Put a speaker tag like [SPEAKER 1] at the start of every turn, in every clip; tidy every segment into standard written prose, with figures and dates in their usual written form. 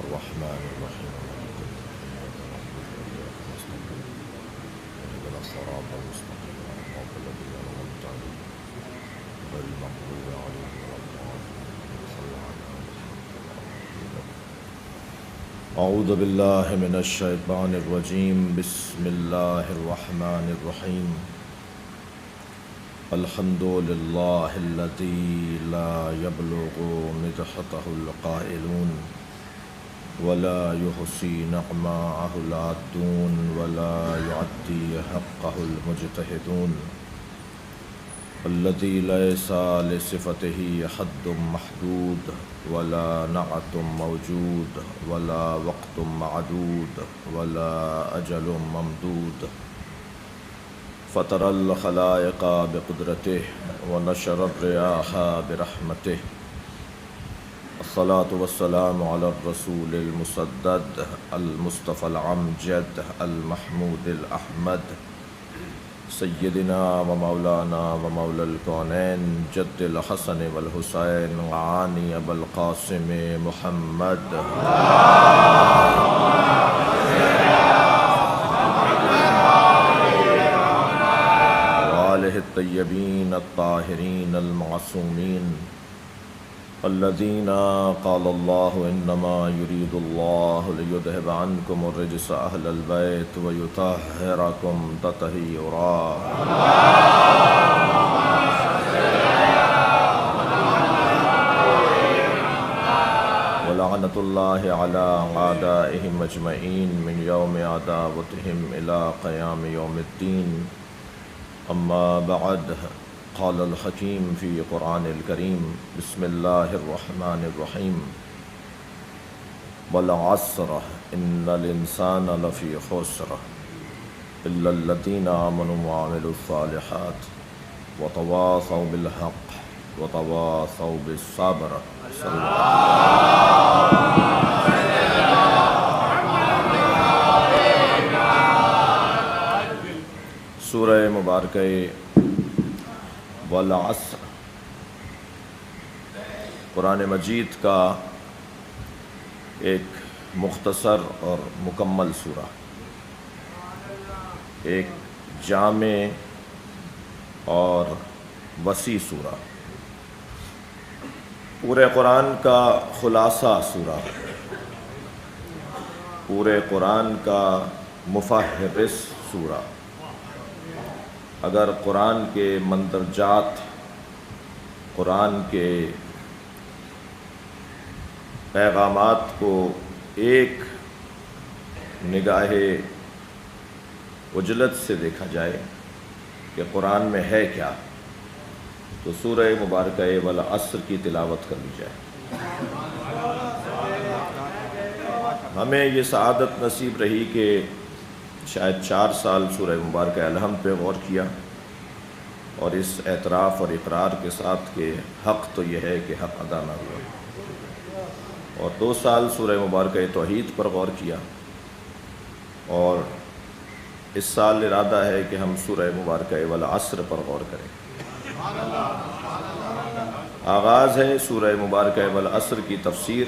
[SPEAKER 1] الرحمن الرحيم اهدنا الصراط المستقيم صراط الذين أنعمت عليهم غير المغضوب عليهم ولا الضالين صل على محمد. أعوذ بالله من الشيطان الرجيم. بسم الله الرحمن الرحيم. الحمد لله الذي لا يبلغ مدحته القائلون ولا يحصي نعماءه العادون ولا يعدي حقه المجتهدون الذي ليس لصفته حد محدود ولا نعت موجود ولا وقت معدود ولا أجل ممدود فطر الخلائق بقدرته ونشر الرياح برحمته. الصلاة والسلام على الرسول المسدد المصطفى العمجد المحمود الأحمد سيدنا ومولانا ومولى الكونين جد الحسن والحسين وعاني أبا القاسم محمد وآله الطيبين الطاهرين المعصومين الذين قال الله إنما يريد الله ليذهب عنكم الرجس أهل البيت ويطهركم تطهيرا. ولعنة الله على أعدائهم أجمعين من يوم عداوتهم إلى قيام يوم الدين. أما بعد، قال الحكيم في قرآن الكريم بسم الله الرحمن الرحيم والعصر إن الإنسان لفي خسر إلا الذين آمنوا وعملوا الصالحات وتواصوا بالحق وتواصوا بالصبر. سورہ مبارکہ والعصر قرآن مجید کا ایک مختصر اور مکمل سورہ، ایک جامع اور وسیع سورہ، پورے قرآن کا خلاصہ سورہ، پورے قرآن کا مفہرس سورہ. اگر قرآن کے مندرجات، قرآن کے پیغامات کو ایک نگاہ عجلت سے دیکھا جائے کہ قرآن میں ہے کیا، تو سورہ مبارکہ والعصر کی تلاوت کر لی جائے. ہمیں یہ سعادت نصیب رہی کہ شاید 4 سال سورہ مبارکہ الحمد پہ غور کیا، اور اس اعتراف اور اقرار کے ساتھ کہ حق تو یہ ہے کہ حق ادا نہ ہوا، اور 2 سال سورہ مبارکہ توحید پر غور کیا، اور اس سال ارادہ ہے کہ ہم سورہ مبارکہ والعصر پر غور کریں. آغاز ہے سورہ مبارکہ والعصر کی تفسیر.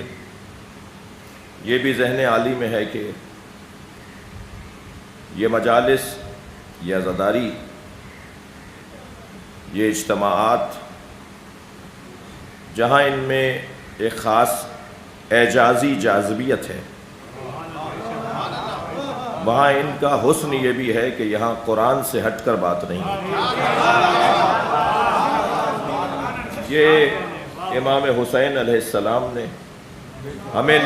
[SPEAKER 1] یہ بھی ذہن عالی میں ہے کہ یہ مجالس، یہ عزاداری، یہ اجتماعات جہاں ان میں ایک خاص اعجازی جاذبیت ہے، وہاں ان کا حسن یہ بھی ہے کہ یہاں قرآن سے ہٹ کر بات نہیں ہوتی. یہ امام حسین علیہ السلام نے ہمیں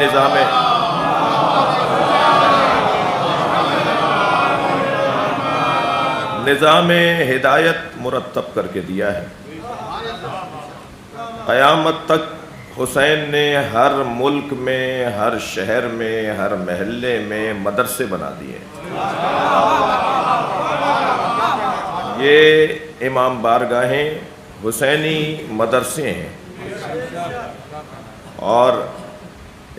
[SPEAKER 1] نظام ہدایت مرتب کر کے دیا ہے. قیامت تک حسین نے ہر ملک میں، ہر شہر میں، ہر محلے میں مدرسے بنا دیے. یہ امام بارگاہیں حسینی مدرسے ہیں، اور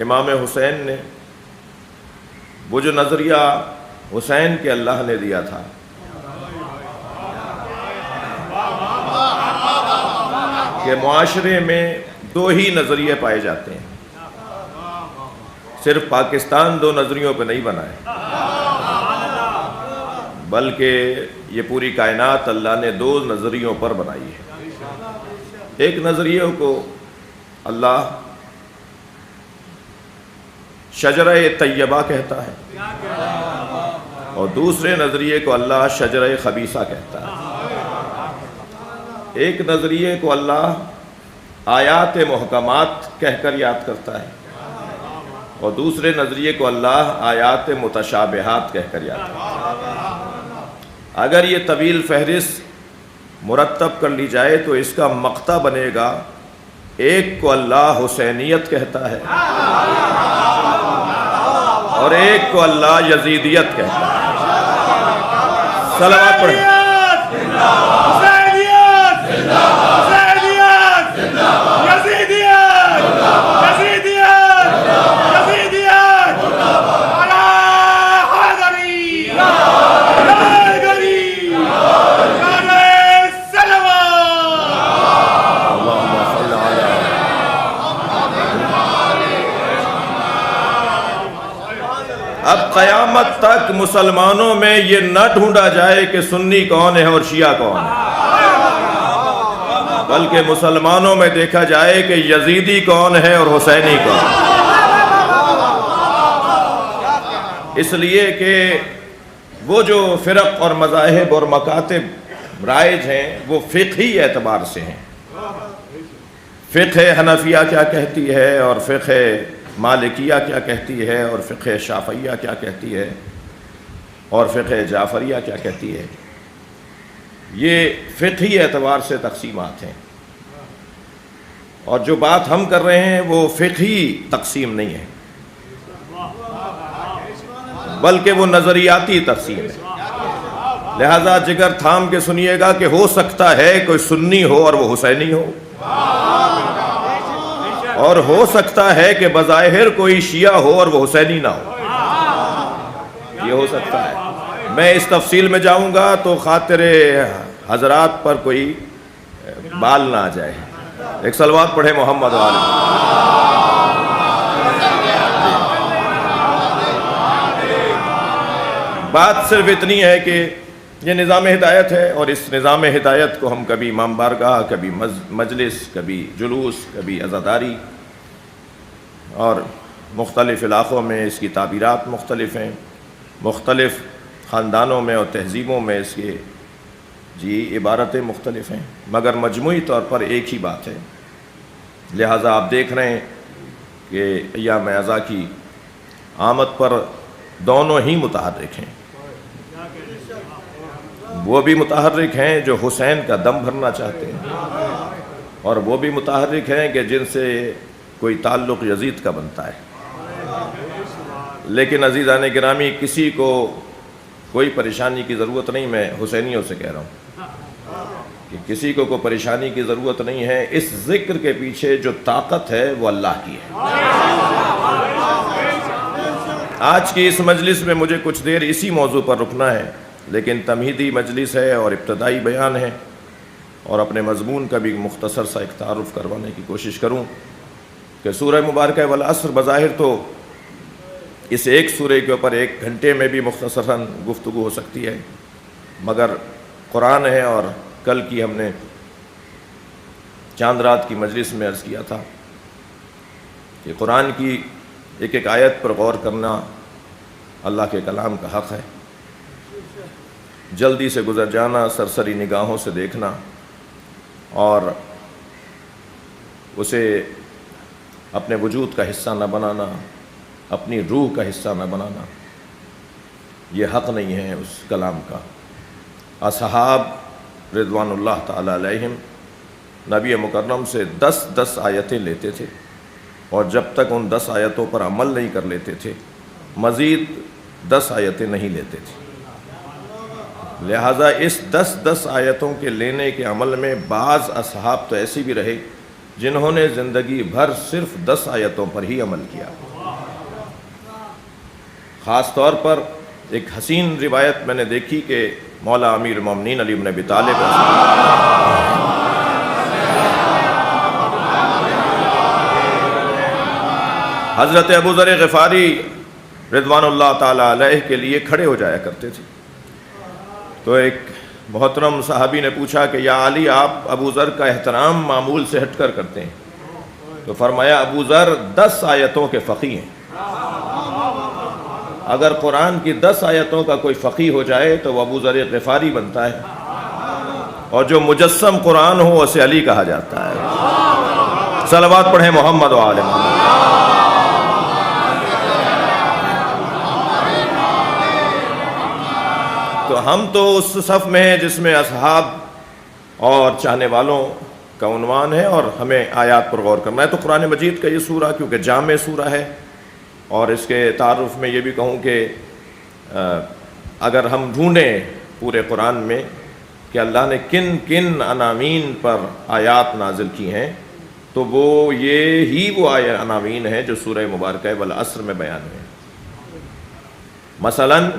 [SPEAKER 1] امام حسین نے وہ جو نظریہ حسین کے اللہ نے دیا تھا کہ معاشرے میں دو ہی نظریے پائے جاتے ہیں، صرف پاکستان دو نظریوں پہ نہیں بنا ہے، بلکہ یہ پوری کائنات اللہ نے دو نظریوں پر بنائی ہے۔ ایک نظریے کو اللہ شجرہ طیبہ کہتا ہے، اور دوسرے نظریے کو اللہ شجرہ خبیثہ کہتا ہے۔ ایک نظریے کو اللہ آیات محکمات کہہ کر یاد کرتا ہے، اور دوسرے نظریے کو اللہ آیات متشابہات کہہ کر یاد کرتا ہے۔ اگر یہ طویل فہرست مرتب کر لی جائے تو اس کا مقطع بنے گا، ایک کو اللہ حسینیت کہتا ہے اور ایک کو اللہ یزیدیت کہتا ہے۔ صلوات پڑھیں۔ اب قیامت تک مسلمانوں میں یہ نہ ڈھونڈا جائے کہ سنی کون ہے اور شیعہ کون ہے، بلکہ مسلمانوں میں دیکھا جائے کہ یزیدی کون ہے اور حسینی کون ہے۔ اس لیے کہ وہ جو فرق اور مذاہب اور مکاتب رائج ہیں وہ فقہی اعتبار سے ہیں۔ فقہ حنفیہ کیا کہتی ہے، اور فقہ مالکیہ کیا کہتی ہے، اور فقہ شافعیہ کیا کہتی ہے، اور فقہ جعفریہ کیا کہتی ہے، یہ فقہی اعتبار سے تقسیمات ہیں۔ اور جو بات ہم کر رہے ہیں وہ فقہی تقسیم نہیں ہے، بلکہ وہ نظریاتی تقسیم ہے۔ لہذا جگر تھام کے سنیے گا کہ ہو سکتا ہے کوئی سنی ہو اور وہ حسینی ہو، اور ہو سکتا ہے کہ بظاہر کوئی شیعہ ہو اور وہ حسینی نہ ہو، یہ ہو سکتا ہے۔ میں اس تفصیل میں جاؤں گا تو خاطر حضرات پر کوئی بال نہ آ جائے۔ ایک صلوات پڑھے محمد والے۔ بات صرف اتنی ہے کہ یہ نظام ہدایت ہے، اور اس نظام ہدایت کو ہم کبھی امام بارگاہ، کبھی مجلس، کبھی جلوس، کبھی عزاداری، اور مختلف علاقوں میں اس کی تعبیرات مختلف ہیں، مختلف خاندانوں میں اور تہذیبوں میں اس کی عبارتیں مختلف ہیں، مگر مجموعی طور پر ایک ہی بات ہے۔ لہٰذا آپ دیکھ رہے ہیں کہ ایام عزا کی آمد پر دونوں ہی متحرک ہیں۔ وہ بھی متحرک ہیں جو حسین کا دم بھرنا چاہتے ہیں، اور وہ بھی متحرک ہیں کہ جن سے کوئی تعلق یزید کا بنتا ہے۔ لیکن عزیزان گرامی، کسی کو کوئی پریشانی کی ضرورت نہیں، میں حسینیوں سے کہہ رہا ہوں کہ کسی کو کوئی پریشانی کی ضرورت نہیں ہے۔ اس ذکر کے پیچھے جو طاقت ہے وہ اللہ کی ہے۔ آج کی اس مجلس میں مجھے کچھ دیر اسی موضوع پر رکنا ہے، لیکن تمہیدی مجلس ہے اور ابتدائی بیان ہے، اور اپنے مضمون کا بھی مختصر سا ایک تعارف کروانے کی کوشش کروں کہ سورہ مبارکہ والعصر بظاہر تو اس ایک سورہ کے اوپر 1 گھنٹے میں بھی مختصراً گفتگو ہو سکتی ہے، مگر قرآن ہے، اور کل کی ہم نے چاند رات کی مجلس میں عرض کیا تھا کہ قرآن کی ایک ایک آیت پر غور کرنا اللہ کے کلام کا حق ہے۔ جلدی سے گزر جانا، سرسری نگاہوں سے دیکھنا، اور اسے اپنے وجود کا حصہ نہ بنانا، اپنی روح کا حصہ نہ بنانا، یہ حق نہیں ہے اس کلام کا۔ اصحاب رضوان اللہ تعالی علیہم نبی مکرم سے 10 آیتیں لیتے تھے، اور جب تک ان 10 آیتوں پر عمل نہیں کر لیتے تھے مزید 10 آیتیں نہیں لیتے تھے۔ لہٰذا اس 10 آیتوں کے لینے کے عمل میں بعض اصحاب تو ایسی بھی رہے جنہوں نے زندگی بھر صرف 10 آیتوں پر ہی عمل کیا۔ خاص طور پر ایک حسین روایت میں نے دیکھی کہ مولا امیر المومنین علی بن ابی طالب حضرت ابو ذر غفاری رضوان اللہ تعالیٰ علیہ کے لیے کھڑے ہو جایا کرتے تھے۔ تو ایک محترم صحابی نے پوچھا کہ یا علی، آپ ابو ذر کا احترام معمول سے ہٹ کر کرتے ہیں؟ تو فرمایا ابو ذر 10 آیتوں کے فقیہ ہیں، اگر قرآن کی 10 آیتوں کا کوئی فقیہ ہو جائے تو وہ ابو ذر غفاری بنتا ہے، اور جو مجسم قرآن ہو اسے علی کہا جاتا ہے۔ صلوات پڑھیں محمد و آل محمد۔ تو ہم تو اس صف میں ہیں جس میں اصحاب اور چاہنے والوں کا عنوان ہے، اور ہمیں آیات پر غور کرنا ہے۔ تو قرآن مجید کا یہ سورہ کیونکہ جامع سورہ ہے، اور اس کے تعارف میں یہ بھی کہوں کہ اگر ہم ڈھونڈیں پورے قرآن میں کہ اللہ نے کن کن عناوین پر آیات نازل کی ہیں، تو وہ وہ عناوین ہیں جو سورہ مبارکہ والعصر میں بیان ہیں۔ مثلاً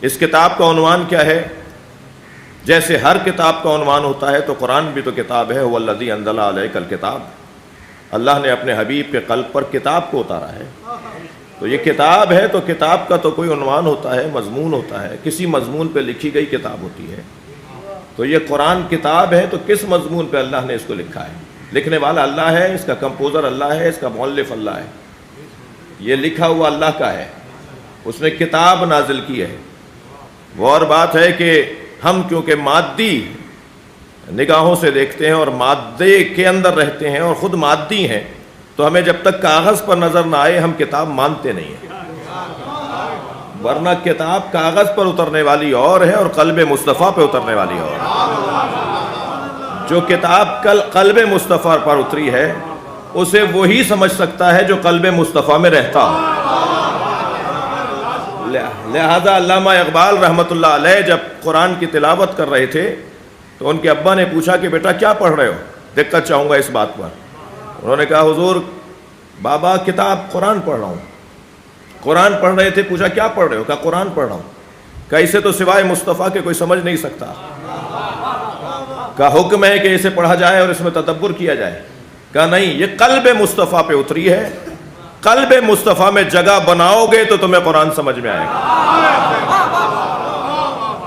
[SPEAKER 1] اس کتاب کا عنوان کیا ہے؟ جیسے ہر کتاب کا عنوان ہوتا ہے تو قرآن بھی تو کتاب ہے۔ والذی انزل علیک الکتاب، اللہ نے اپنے حبیب کے قلب پر کتاب کو اتارا ہے۔ تو یہ کتاب ہے تو کتاب کا تو کوئی عنوان ہوتا ہے، مضمون ہوتا ہے، کسی مضمون پہ لکھی گئی کتاب ہوتی ہے۔ تو یہ قرآن کتاب ہے تو کس مضمون پہ اللہ نے اس کو لکھا ہے؟ لکھنے والا اللہ ہے، اس کا کمپوزر اللہ ہے، اس کا مؤلف اللہ ہے، یہ لکھا ہوا اللہ کا ہے، اس نے کتاب نازل کی ہے۔ وہ اور بات ہے کہ ہم کیونکہ مادی نگاہوں سے دیکھتے ہیں اور مادے کے اندر رہتے ہیں اور خود مادی ہیں، تو ہمیں جب تک کاغذ پر نظر نہ آئے ہم کتاب مانتے نہیں ہیں، ورنہ کتاب کاغذ پر اترنے والی اور ہے اور قلب مصطفیٰ پہ اترنے والی اور ہے۔ جو کتاب قلب مصطفیٰ پر اتری ہے اسے وہی سمجھ سکتا ہے جو قلب مصطفیٰ میں رہتا ہو۔ لہذا علامہ اقبال رحمۃ اللہ علیہ جب قرآن کی تلاوت کر رہے تھے تو ان کے ابا نے پوچھا کہ بیٹا کیا پڑھ رہے ہو؟ دقت چاہوں گا اس بات پر۔ انہوں نے کہا حضور بابا کتاب قرآن پڑھ رہا ہوں۔ قرآن پڑھ رہے تھے، پوچھا کیا پڑھ رہے ہو؟ کہا قرآن پڑھ رہا ہوں۔ کہا اسے تو سوائے مصطفیٰ کے کوئی سمجھ نہیں سکتا۔ کہا حکم ہے کہ اسے پڑھا جائے اور اس میں تدبر کیا جائے؟ کہا نہیں، یہ قلب مصطفیٰ پہ اتری ہے، قلب مصطفیٰ میں جگہ بناؤ گے تو تمہیں قرآن سمجھ میں آئے گا۔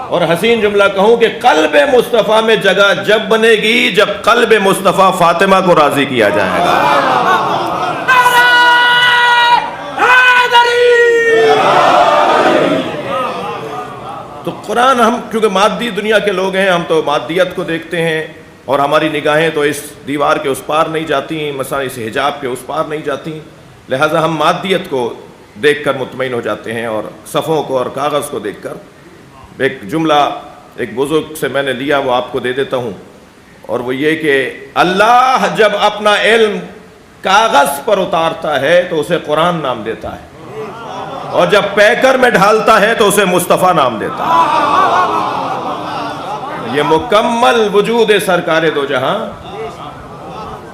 [SPEAKER 1] اور حسین جملہ کہوں کہ قلب مصطفیٰ میں جگہ جب بنے گی جب قلب مصطفیٰ فاطمہ کو راضی کیا جائے گا۔ تو قرآن، ہم کیونکہ مادی دنیا کے لوگ ہیں، ہم تو مادیت کو دیکھتے ہیں اور ہماری نگاہیں تو اس دیوار کے اس پار نہیں جاتی، مثلا اس حجاب کے اس پار نہیں جاتی، لہٰذا ہم مادیت کو دیکھ کر مطمئن ہو جاتے ہیں اور صفوں کو اور کاغذ کو دیکھ کر۔ ایک جملہ ایک بزرگ سے میں نے لیا، وہ آپ کو دے دیتا ہوں، اور وہ یہ کہ اللہ جب اپنا علم کاغذ پر اتارتا ہے تو اسے قرآن نام دیتا ہے، اور جب پیکر میں ڈھالتا ہے تو اسے مصطفیٰ نام دیتا ہے۔ یہ مکمل وجود سرکار دو جہاں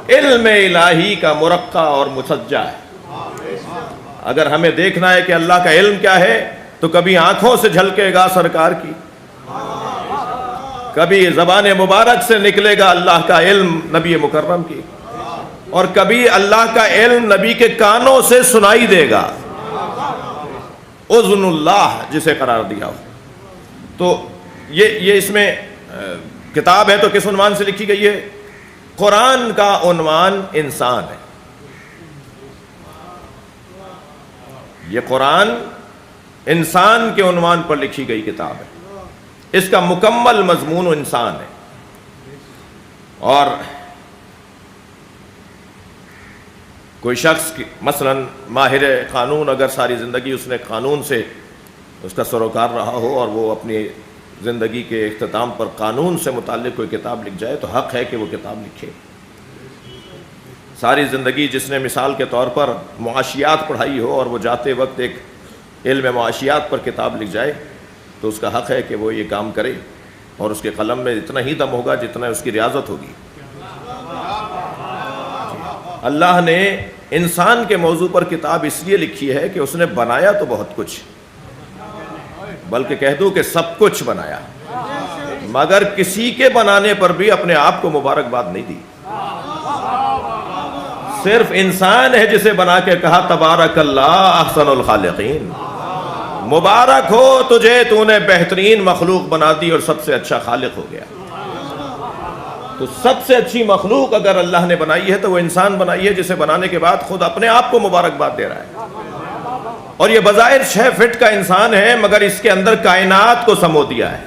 [SPEAKER 1] علم الہی کا مرقع اور مسجع ہے۔ اگر ہمیں دیکھنا ہے کہ اللہ کا علم کیا ہے تو کبھی آنکھوں سے جھلکے گا سرکار کی، کبھی زبان مبارک سے نکلے گا اللہ کا علم نبی مکرم کی، اور کبھی اللہ کا علم نبی کے کانوں سے سنائی دے گا، اذن اللہ جسے قرار دیا ہو۔ تو یہ اس میں کتاب ہے تو کس عنوان سے لکھی گئی ہے؟ قرآن کا عنوان انسان ہے۔ یہ قرآن انسان کے عنوان پر لکھی گئی کتاب ہے، اس کا مکمل مضمون انسان ہے۔ اور کوئی شخص مثلا ماہر قانون اگر ساری زندگی اس نے قانون سے اس کا سروکار رہا ہو اور وہ اپنی زندگی کے اختتام پر قانون سے متعلق کوئی کتاب لکھ جائے تو حق ہے کہ وہ کتاب لکھے۔ ساری زندگی جس نے مثال کے طور پر معاشیات پڑھائی ہو اور وہ جاتے وقت ایک علم معاشیات پر کتاب لکھ جائے تو اس کا حق ہے کہ وہ یہ کام کرے، اور اس کے قلم میں اتنا ہی دم ہوگا جتنا اس کی ریاضت ہوگی۔ اللہ نے انسان کے موضوع پر کتاب اس لیے لکھی ہے کہ اس نے بنایا تو بہت کچھ، بلکہ کہہ دوں کہ سب کچھ بنایا، مگر کسی کے بنانے پر بھی اپنے آپ کو مبارکباد نہیں دی۔ صرف انسان ہے جسے بنا کے کہا تبارک اللہ احسن الخالقین، مبارک ہو تجھے، تو نے بہترین مخلوق بنا دی اور سب سے اچھا خالق ہو گیا۔ تو سب سے اچھی مخلوق اگر اللہ نے بنائی ہے تو وہ انسان بنائی ہے، جسے بنانے کے بعد خود اپنے آپ کو مبارکباد دے رہا ہے۔ اور یہ بظاہر 6 فٹ کا انسان ہے، مگر اس کے اندر کائنات کو سمو دیا ہے۔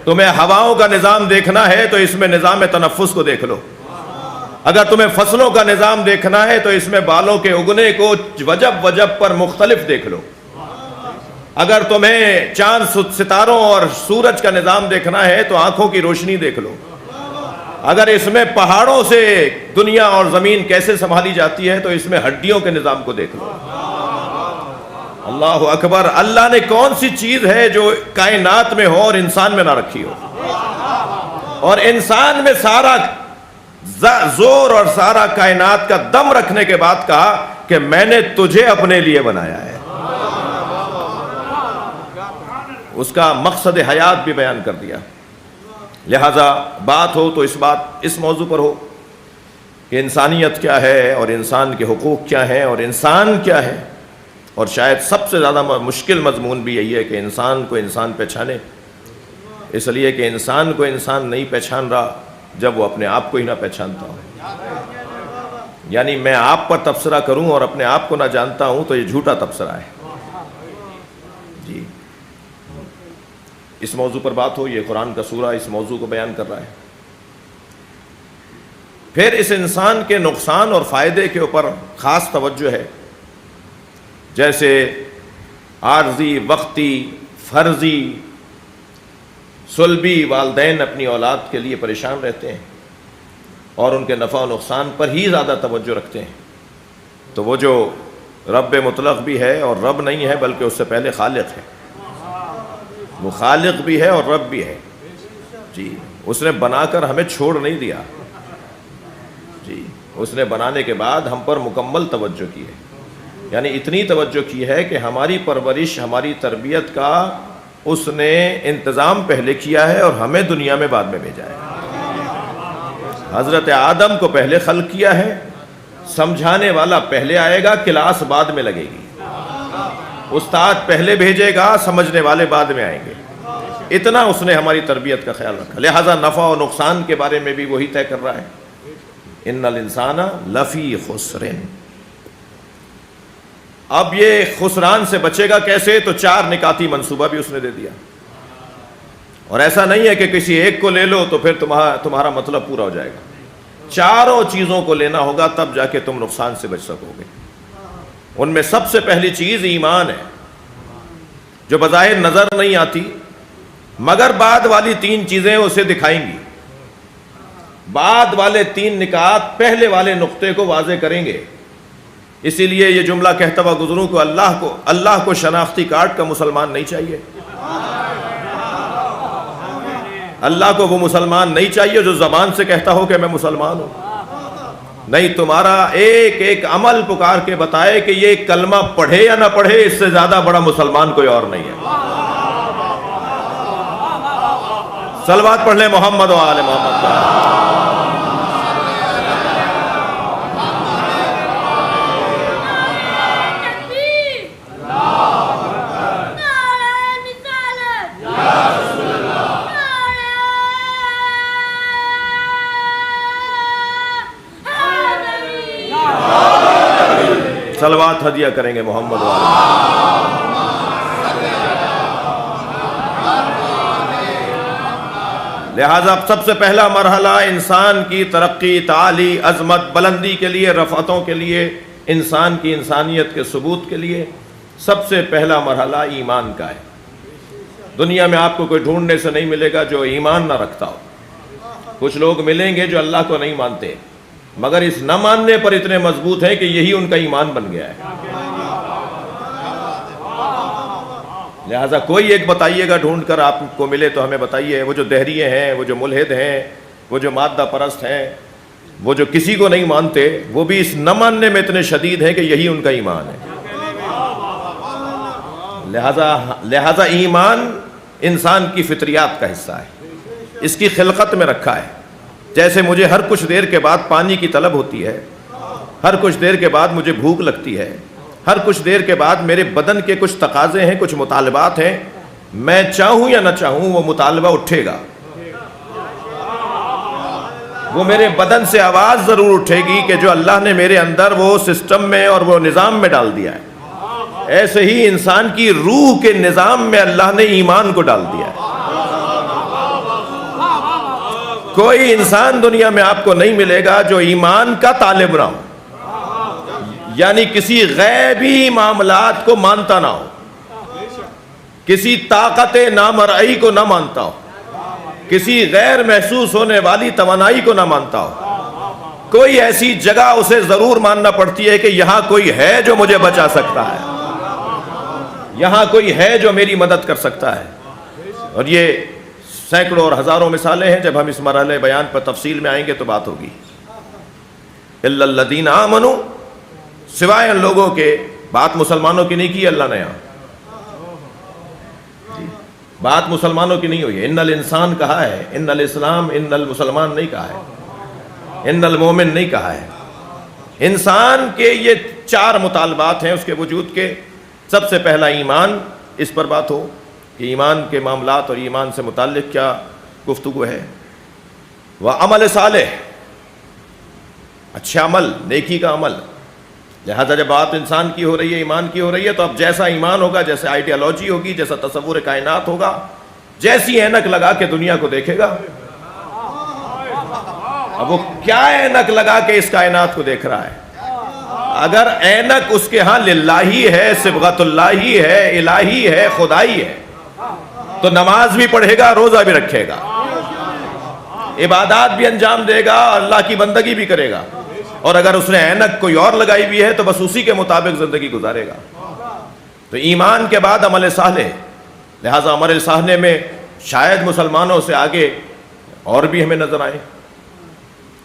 [SPEAKER 1] تمہیں ہواؤں کا نظام دیکھنا ہے تو اس میں نظام تنفس کو دیکھ لو، اگر تمہیں فصلوں کا نظام دیکھنا ہے تو اس میں بالوں کے اگنے کو وجب وجب پر مختلف دیکھ لو، اگر تمہیں چاند ستاروں اور سورج کا نظام دیکھنا ہے تو آنکھوں کی روشنی دیکھ لو، اگر اس میں پہاڑوں سے دنیا اور زمین کیسے سنبھالی جاتی ہے تو اس میں ہڈیوں کے نظام کو دیکھ لو۔ اللہ اکبر! اللہ نے کون سی چیز ہے جو کائنات میں ہو اور انسان میں نہ رکھی ہو؟ اور انسان میں سارا زور اور سارا کائنات کا دم رکھنے کے بعد کہا کہ میں نے تجھے اپنے لیے بنایا ہے۔ اس کا مقصد حیات بھی بیان کر دیا۔ لہذا بات ہو تو اس موضوع پر ہو کہ انسانیت کیا ہے اور انسان کے حقوق کیا ہیں اور انسان کیا ہے، اور شاید سب سے زیادہ مشکل مضمون بھی یہی ہے کہ انسان کو انسان پہچانے، اس لیے کہ انسان کو انسان نہیں پہچان رہا جب وہ اپنے آپ کو ہی نہ پہچانتا ہو۔ یعنی میں آپ پر تبصرہ کروں اور اپنے آپ کو نہ جانتا ہوں تو یہ جھوٹا تبصرہ ہے۔ جی، اس موضوع پر بات ہو، یہ قرآن کا سورہ اس موضوع کو بیان کر رہا ہے۔ پھر اس انسان کے نقصان اور فائدے کے اوپر خاص توجہ ہے، جیسے عارضی، وقتی، فرضی، سلبی والدین اپنی اولاد کے لیے پریشان رہتے ہیں اور ان کے نفع و نقصان پر ہی زیادہ توجہ رکھتے ہیں، تو وہ جو رب مطلق بھی ہے اور رب نہیں ہے بلکہ اس سے پہلے خالق ہے، وہ خالق بھی ہے اور رب بھی ہے۔ جی، اس نے بنا کر ہمیں چھوڑ نہیں دیا، جی اس نے بنانے کے بعد ہم پر مکمل توجہ کی ہے، یعنی اتنی توجہ کی ہے کہ ہماری پرورش، ہماری تربیت کا اس نے انتظام پہلے کیا ہے اور ہمیں دنیا میں بعد میں بھیجا ہے۔ حضرت آدم کو پہلے خلق کیا ہے، سمجھانے والا پہلے آئے گا، کلاس بعد میں لگے گی، استاد پہلے بھیجے گا، سمجھنے والے بعد میں آئیں گے۔ اتنا اس نے ہماری تربیت کا خیال رکھا، لہذا نفع و نقصان کے بارے میں بھی وہی طے کر رہا ہے۔ ان الانسان لفی خسر۔ اب یہ خسران سے بچے گا کیسے؟ تو 4 نکاتی منصوبہ بھی اس نے دے دیا، اور ایسا نہیں ہے کہ کسی ایک کو لے لو تو پھر تمہارا مطلب پورا ہو جائے گا، 4 چیزوں کو لینا ہوگا تب جا کے تم نقصان سے بچ سکو گے۔ ان میں سب سے پہلی چیز ایمان ہے، جو بظاہر نظر نہیں آتی مگر بعد والی 3 چیزیں اسے دکھائیں گی، بعد والے 3 نکات پہلے والے نقطے کو واضح کریں گے۔ اسی لیے یہ جملہ کہتا ہوا گزروں کو اللہ کو شناختی کارڈ کا مسلمان نہیں چاہیے، اللہ کو وہ مسلمان نہیں چاہیے جو زبان سے کہتا ہو کہ میں مسلمان ہوں، نہیں، تمہارا ایک ایک عمل پکار کے بتائے کہ یہ کلمہ پڑھے یا نہ پڑھے، اس سے زیادہ بڑا مسلمان کوئی اور نہیں ہے۔ صلوات پڑھ لیں محمد و آل محمد۔ صلوات ہدیہ کریں گے محمد والے۔ لہذا سب سے پہلا مرحلہ انسان کی ترقی، تعالی، عظمت، بلندی کے لیے، رفعتوں کے لیے، انسان کی انسانیت کے ثبوت کے لیے سب سے پہلا مرحلہ ایمان کا ہے۔ دنیا میں آپ کو کوئی ڈھونڈنے سے نہیں ملے گا جو ایمان نہ رکھتا ہو۔ کچھ لوگ ملیں گے جو اللہ کو نہیں مانتے مگر اس نہ ماننے پر اتنے مضبوط ہیں کہ یہی ان کا ایمان بن گیا ہے۔ لہذا کوئی ایک بتائیے گا ڈھونڈ کر آپ کو ملے تو ہمیں بتائیے، وہ جو دہریے ہیں، وہ جو ملحد ہیں، وہ جو مادہ پرست ہیں، وہ جو کسی کو نہیں مانتے، وہ بھی اس نہ ماننے میں اتنے شدید ہیں کہ یہی ان کا ایمان ہے۔ لہذا ایمان انسان کی فطریات کا حصہ ہے، اس کی خلقت میں رکھا ہے۔ جیسے مجھے ہر کچھ دیر کے بعد پانی کی طلب ہوتی ہے ہر کچھ دیر کے بعد مجھے بھوک لگتی ہے، ہر کچھ دیر کے بعد میرے بدن کے کچھ تقاضے ہیں، کچھ مطالبات ہیں، میں چاہوں یا نہ چاہوں وہ مطالبہ اٹھے گا، وہ میرے بدن سے آواز ضرور اٹھے گی کہ جو اللہ نے میرے اندر وہ سسٹم میں اور وہ نظام میں ڈال دیا ہے، ایسے ہی انسان کی روح کے نظام میں اللہ نے ایمان کو ڈال دیا ہے۔ کوئی انسان دنیا میں آپ کو نہیں ملے گا جو ایمان کا طالب نہ ہو، یعنی کسی غیبی معاملات کو مانتا نہ ہو، کسی طاقت نامرئی کو نہ مانتا ہو، کسی غیر محسوس ہونے والی توانائی کو نہ مانتا ہو۔ کوئی ایسی جگہ اسے ضرور ماننا پڑتی ہے کہ یہاں کوئی ہے جو مجھے بچا سکتا ہے، یہاں کوئی ہے جو میری مدد کر سکتا ہے۔ اور یہ سینکڑوں اور ہزاروں مثالیں ہیں، جب ہم اس مرحلے بیان پر تفصیل میں آئیں گے تو بات ہوگی۔ الا الذین آمنوا، سوائے ان لوگوں کے، بات مسلمانوں کی نہیں کی اللہ نے یہاں، بات مسلمانوں کی نہیں ہوئی ہے۔ ان الانسان کہا ہے، ان الاسلام، ان المسلمان نہیں کہا ہے، ان المومن نہیں کہا ہے۔ انسان کے یہ 4 مطالبات ہیں اس کے وجود کے۔ سب سے پہلا ایمان، اس پر بات ہو کہ ایمان کے معاملات اور ایمان سے متعلق کیا گفتگو ہے۔ وعمل صالح، اچھا عمل، نیکی کا عمل۔ لہذا جب بات انسان کی ہو رہی ہے، ایمان کی ہو رہی ہے، تو اب جیسا ایمان ہوگا، جیسے آئیڈیالوجی ہوگی، جیسا تصور کائنات ہوگا، جیسی اینک لگا کے دنیا کو دیکھے گا۔ اب وہ کیا اینک لگا کے اس کائنات کو دیکھ رہا ہے؟ اگر اینک اس کے ہاں للہی ہے، صبغت اللہی ہے، الہی ہے، خدائی ہے، تو نماز بھی پڑھے گا، روزہ بھی رکھے گا، عبادات بھی انجام دے گا، اللہ کی بندگی بھی کرے گا۔ اور اگر اس نے اینک کوئی اور لگائی بھی ہے تو بس اسی کے مطابق زندگی گزارے گا۔ تو ایمان کے بعد عمل صالح، لہٰذا عمل صالح میں شاید مسلمانوں سے آگے اور بھی ہمیں نظر آئے،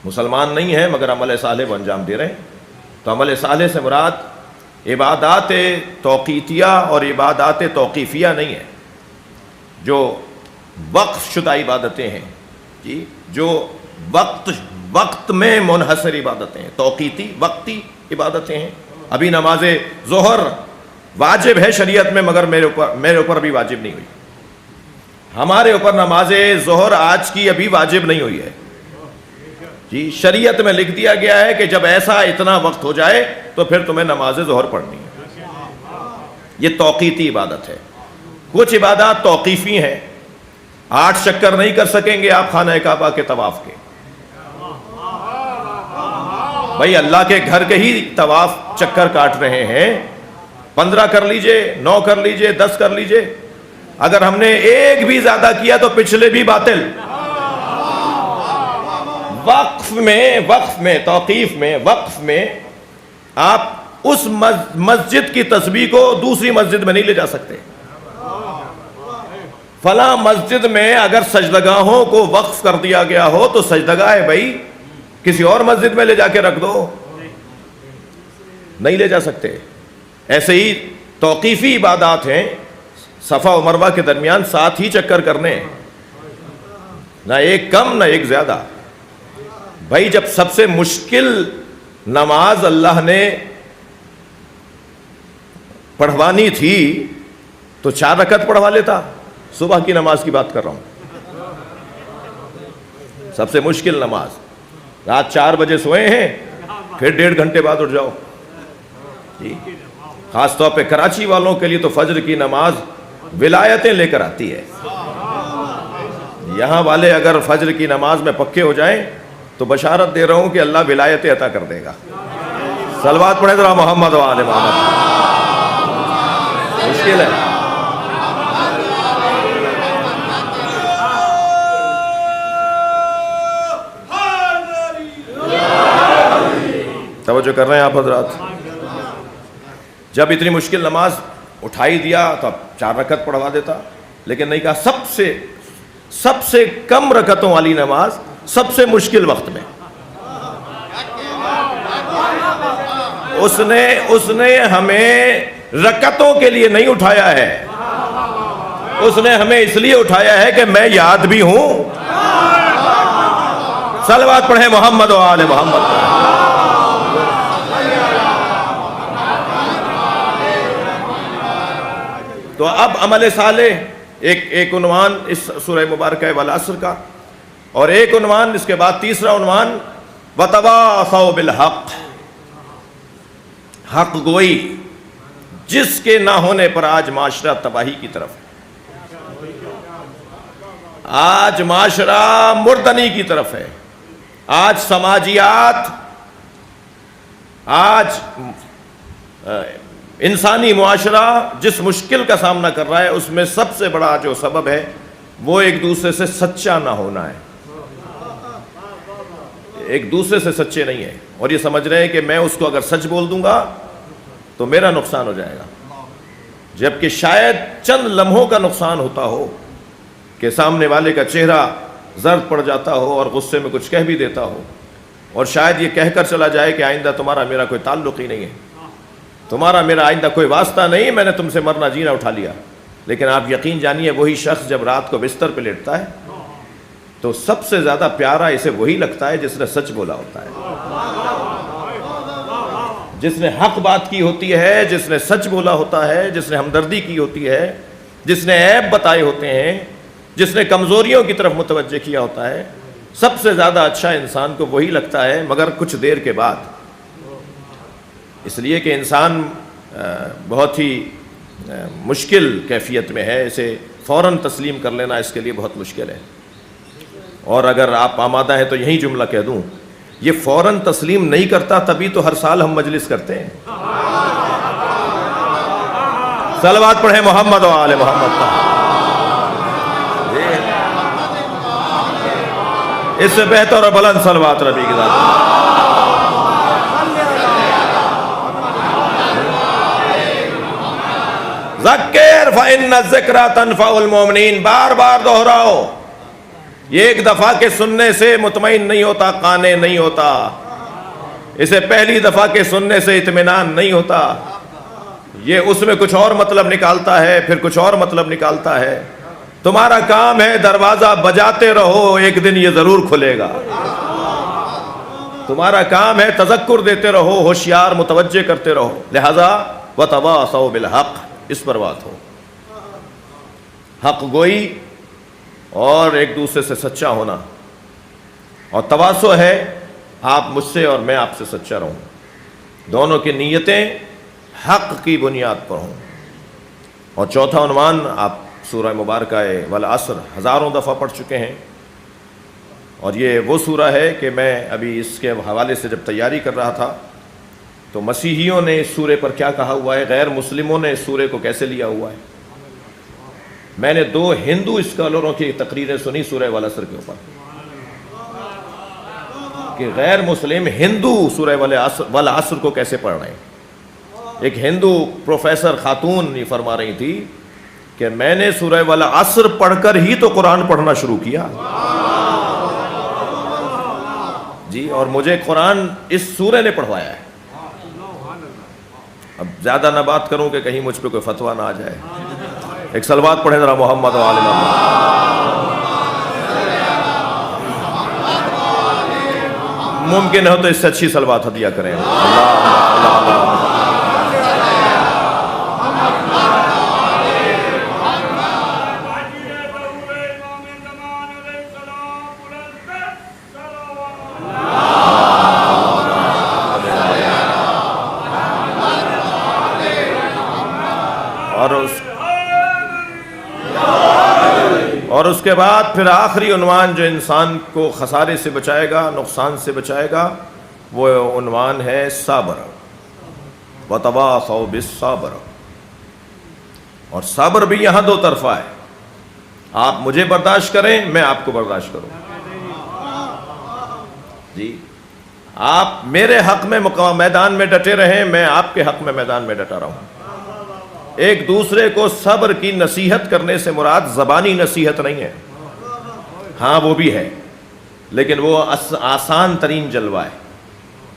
[SPEAKER 1] مسلمان نہیں ہیں مگر عمل صالح وہ انجام دے رہے ہیں۔ تو عمل صالح سے مراد عبادات توقیتیہ اور عبادات توقیفیہ نہیں ہے، جو وقف شدہ عبادتیں ہیں، جی، جو وقت میں منحصر عبادتیں ہیں، توقیتی وقتی عبادتیں ہیں۔ ابھی نماز ظہر واجب ہے شریعت میں، مگر میرے اوپر بھی واجب نہیں ہوئی، ہمارے اوپر نماز ظہر آج کی ابھی واجب نہیں ہوئی ہے، جی، شریعت میں لکھ دیا گیا ہے کہ جب ایسا اتنا وقت ہو جائے تو پھر تمہیں نماز ظہر پڑھنی ہے۔ یہ توقیتی عبادت ہے۔ کچھ عبادات توقیفی ہیں، 8 چکر نہیں کر سکیں گے آپ خانہ کعبہ کے طواف کے، بھائی اللہ کے گھر کے ہی طواف چکر کاٹ رہے ہیں، 15 کر لیجئے، 9 کر لیجئے، 10 کر لیجئے، اگر ہم نے ایک بھی زیادہ کیا تو پچھلے بھی باطل۔ وقف میں توقیف میں، وقف میں آپ اس مسجد کی تسبیح کو دوسری مسجد میں نہیں لے جا سکتے۔ فلاں مسجد میں اگر سجدگاہوں کو وقف کر دیا گیا ہو تو سجدگاہ ہے بھائی، کسی اور مسجد میں لے جا کے رکھ دو، نہیں لے جا سکتے۔ ایسے ہی توقیفی عبادات ہیں، صفا و مروہ کے درمیان 7 ہی چکر کرنے، نہ ایک کم نہ ایک زیادہ۔ بھائی جب سب سے مشکل نماز اللہ نے پڑھوانی تھی تو 4 رکعت پڑھوا لیتا، صبح کی نماز کی بات کر رہا ہوں، سب سے مشکل نماز، رات 4 بجے سوئے ہیں، پھر 1.5 گھنٹے بعد اٹھ جاؤ، جی، خاص طور پہ کراچی والوں کے لیے تو فجر کی نماز ولایتیں لے کر آتی ہے۔ یہاں والے اگر فجر کی نماز میں پکے ہو جائیں تو بشارت دے رہا ہوں کہ اللہ ولایتیں عطا کر دے گا۔ صلوات پڑھیں ذرا محمد و آل محمد۔ مشکل ہے، توجہ کر رہے ہیں آپ حضرات؟ جب اتنی مشکل نماز اٹھائی دیا تو اب 4 رکعت پڑھوا دیتا، لیکن نہیں کہا سب سے کم رکعتوں والی نماز سب سے مشکل وقت میں۔ اس نے ہمیں رکعتوں کے لیے نہیں اٹھایا ہے، اس نے ہمیں اس لیے اٹھایا ہے کہ میں یاد بھی ہوں۔ صلوات پڑھیں محمد و آل محمد۔ اب عمل صالح ایک عنوان اس سورہ مبارکہ والعصر کا، اور ایک عنوان اس کے بعد تیسرا عنوان وتواصوا بالحق، حق گوئی، جس کے نہ ہونے پر آج معاشرہ تباہی کی طرف ہے، آج معاشرہ مردنی کی طرف ہے، آج سماجیات، آج انسانی معاشرہ جس مشکل کا سامنا کر رہا ہے، اس میں سب سے بڑا جو سبب ہے وہ ایک دوسرے سے سچا نہ ہونا ہے، ایک دوسرے سے سچے نہیں ہیں، اور یہ سمجھ رہے ہیں کہ میں اس کو اگر سچ بول دوں گا تو میرا نقصان ہو جائے گا، جبکہ شاید چند لمحوں کا نقصان ہوتا ہو کہ سامنے والے کا چہرہ زرد پڑ جاتا ہو اور غصے میں کچھ کہہ بھی دیتا ہو، اور شاید یہ کہہ کر چلا جائے کہ آئندہ تمہارا میرا کوئی تعلق ہی نہیں ہے، تمہارا میرا آئندہ کوئی واسطہ نہیں، میں نے تم سے مرنا جینا اٹھا لیا۔ لیکن آپ یقین جانیے وہی شخص جب رات کو بستر پہ لیٹتا ہے تو سب سے زیادہ پیارا اسے وہی لگتا ہے جس نے سچ بولا ہوتا ہے، جس نے حق بات کی ہوتی ہے، جس نے سچ بولا ہوتا ہے، جس نے ہمدردی کی ہوتی ہے، جس نے عیب بتائے ہوتے ہیں، جس نے کمزوریوں کی طرف متوجہ کیا ہوتا ہے، سب سے زیادہ اچھا انسان کو وہی لگتا ہے، مگر کچھ دیر کے بعد، اس لیے کہ انسان بہت ہی مشکل کیفیت میں ہے، اسے فوراً تسلیم کر لینا اس کے لیے بہت مشکل ہے، اور اگر آپ آمادہ ہیں تو یہی جملہ کہہ دوں، یہ فوراً تسلیم نہیں کرتا، تبھی تو ہر سال ہم مجلس کرتے ہیں۔ صلوات پڑھیں محمد و آل محمد کا، اس سے بہتر اور بلند صلوات نبی کی ذات۔ ذکر فإن الذکرى تنفع المؤمنین، بار بار دہراؤ، یہ ایک دفعہ کے سننے سے مطمئن نہیں ہوتا، قانع نہیں ہوتا، اسے پہلی دفعہ کے سننے سے اطمینان نہیں ہوتا، یہ اس میں کچھ اور مطلب نکالتا ہے، پھر کچھ اور مطلب نکالتا ہے۔ تمہارا کام ہے دروازہ بجاتے رہو، ایک دن یہ ضرور کھلے گا، تمہارا کام ہے تذکر دیتے رہو، ہوشیار متوجہ کرتے رہو، لہذا وتواصوا بالحق، اس پر بات ہو، حق گوئی اور ایک دوسرے سے سچا ہونا، اور تواصو ہے آپ مجھ سے اور میں آپ سے سچا رہوں، دونوں کی نیتیں حق کی بنیاد پر ہوں۔ اور چوتھا عنوان آپ سورہ مبارکہ والعصر ہزاروں دفعہ پڑھ چکے ہیں، اور یہ وہ سورہ ہے کہ میں ابھی اس کے حوالے سے جب تیاری کر رہا تھا تو مسیحیوں نے اس سورے پر کیا کہا ہوا ہے، غیر مسلموں نے اس سورے کو کیسے لیا ہوا ہے۔ میں نے 2 ہندو اسکالروں کی تقریریں سنی سورہ والعصر کے اوپر کہ غیر مسلم ہندو سورہ والعصر کو کیسے پڑھ رہے ہیں۔ ایک ہندو پروفیسر خاتون یہ فرما رہی تھی کہ میں نے سورہ والعصر پڑھ کر ہی تو قرآن پڑھنا شروع کیا جی، اور مجھے قرآن اس سورے نے پڑھوایا ہے۔ اب زیادہ نہ بات کروں کہ کہیں مجھ پہ کوئی فتویٰ نہ آ جائے، ایک صلوات پڑھیں ذرا محمد و آل محمد۔ ممکن ہو تو اس سے اچھی صلوات ہدیہ کریں۔ اور اس کے بعد پھر آخری عنوان جو انسان کو خسارے سے بچائے گا، نقصان سے بچائے گا، وہ عنوان ہے صبر، وتواصوا بالصبر۔ اور صبر بھی یہاں 2 طرفہ ہے، آپ مجھے برداشت کریں، میں آپ کو برداشت کروں جی، آپ میرے حق میں میدان میں ڈٹے رہیں، میں آپ کے حق میں میدان میں ڈٹا رہوں۔ ایک دوسرے کو صبر کی نصیحت کرنے سے مراد زبانی نصیحت نہیں ہے، ہاں وہ بھی ہے، لیکن وہ آسان ترین جلوہ ہے،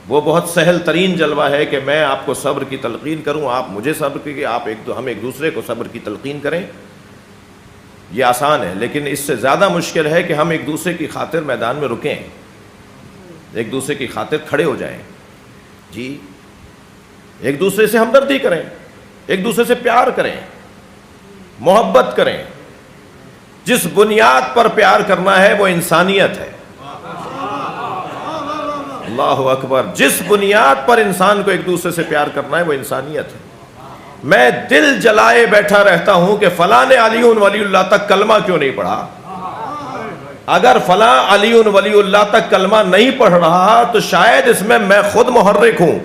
[SPEAKER 1] وہ بہت سہل ترین جلوہ ہے کہ میں آپ کو صبر کی تلقین کروں، آپ مجھے صبر کی، ہم ایک دوسرے کو صبر کی تلقین کریں، یہ آسان ہے۔ لیکن اس سے زیادہ مشکل ہے کہ ہم ایک دوسرے کی خاطر میدان میں رکیں، ایک دوسرے کی خاطر کھڑے ہو جائیں جی، ایک دوسرے سے ہمدردی کریں، ایک دوسرے سے پیار کریں محبت کریں. جس بنیاد پر پیار کرنا ہے وہ انسانیت ہے. اللہ اکبر. جس بنیاد پر انسان کو ایک دوسرے سے پیار کرنا ہے وہ انسانیت ہے. میں دل جلائے بیٹھا رہتا ہوں کہ فلاں نے علی ولی اللہ تک کلمہ کیوں نہیں پڑھا. اگر فلاں علی ولی اللہ تک کلمہ نہیں پڑھ رہا تو شاید اس میں خود محرک ہوں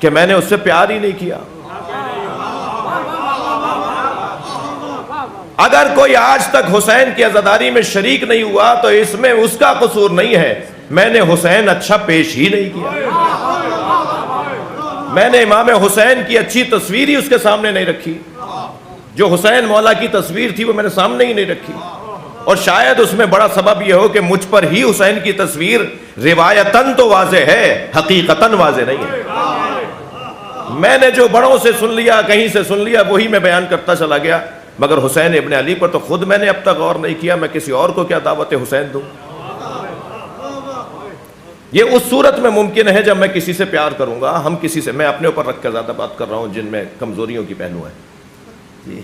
[SPEAKER 1] کہ میں نے اس سے پیار ہی نہیں کیا. اگر کوئی آج تک حسین کی عزاداری میں شریک نہیں ہوا تو اس میں اس کا قصور نہیں ہے. میں نے حسین اچھا پیش ہی نہیں کیا. میں نے امام حسین کی اچھی تصویر ہی اس کے سامنے نہیں رکھی. جو حسین مولا کی تصویر تھی وہ میں نے سامنے ہی نہیں رکھی. اور شاید اس میں بڑا سبب یہ ہو کہ مجھ پر ہی حسین کی تصویر روایتاً تو واضح ہے, حقیقتاً واضح نہیں ہے. میں نے جو بڑوں سے سن لیا, کہیں سے سن لیا, وہی میں بیان کرتا چلا گیا. مگر حسین ابن علی پر تو خود میں نے اب تک غور نہیں کیا. میں کسی اور کو کیا دعوت حسین دوں؟ یہ اس صورت میں ممکن ہے جب میں کسی سے پیار کروں گا. ہم کسی سے, میں اپنے اوپر رکھ کر زیادہ بات کر رہا ہوں جن میں کمزوریوں کی پہلو ہیں جی.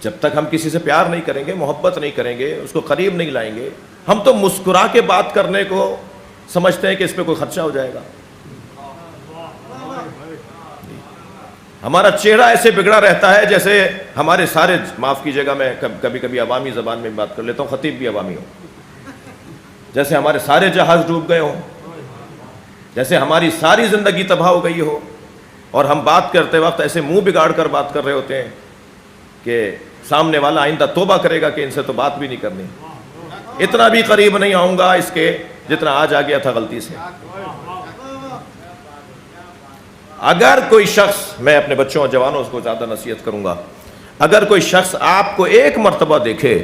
[SPEAKER 1] جب تک ہم کسی سے پیار نہیں کریں گے, محبت نہیں کریں گے, اس کو قریب نہیں لائیں گے, ہم تو مسکرا کے بات کرنے کو سمجھتے ہیں کہ اس پہ کوئی خرچہ ہو جائے گا. ہمارا چہرہ ایسے بگڑا رہتا ہے جیسے ہمارے سارے, معاف کیجیے گا میں کبھی کبھی عوامی زبان میں بات کر لیتا ہوں, خطیب بھی عوامی ہوں, جیسے ہمارے سارے جہاز ڈوب گئے ہوں, جیسے ہماری ساری زندگی تباہ ہو گئی ہو, اور ہم بات کرتے وقت ایسے منہ بگاڑ کر بات کر رہے ہوتے ہیں کہ سامنے والا آئندہ توبہ کرے گا کہ ان سے تو بات بھی نہیں کرنی. اتنا بھی قریب نہیں آؤں گا اس کے جتنا آج آ گیا تھا غلطی سے. اگر کوئی شخص, میں اپنے بچوں اور جوانوں کو زیادہ نصیحت کروں گا, اگر کوئی شخص آپ کو ایک مرتبہ دیکھے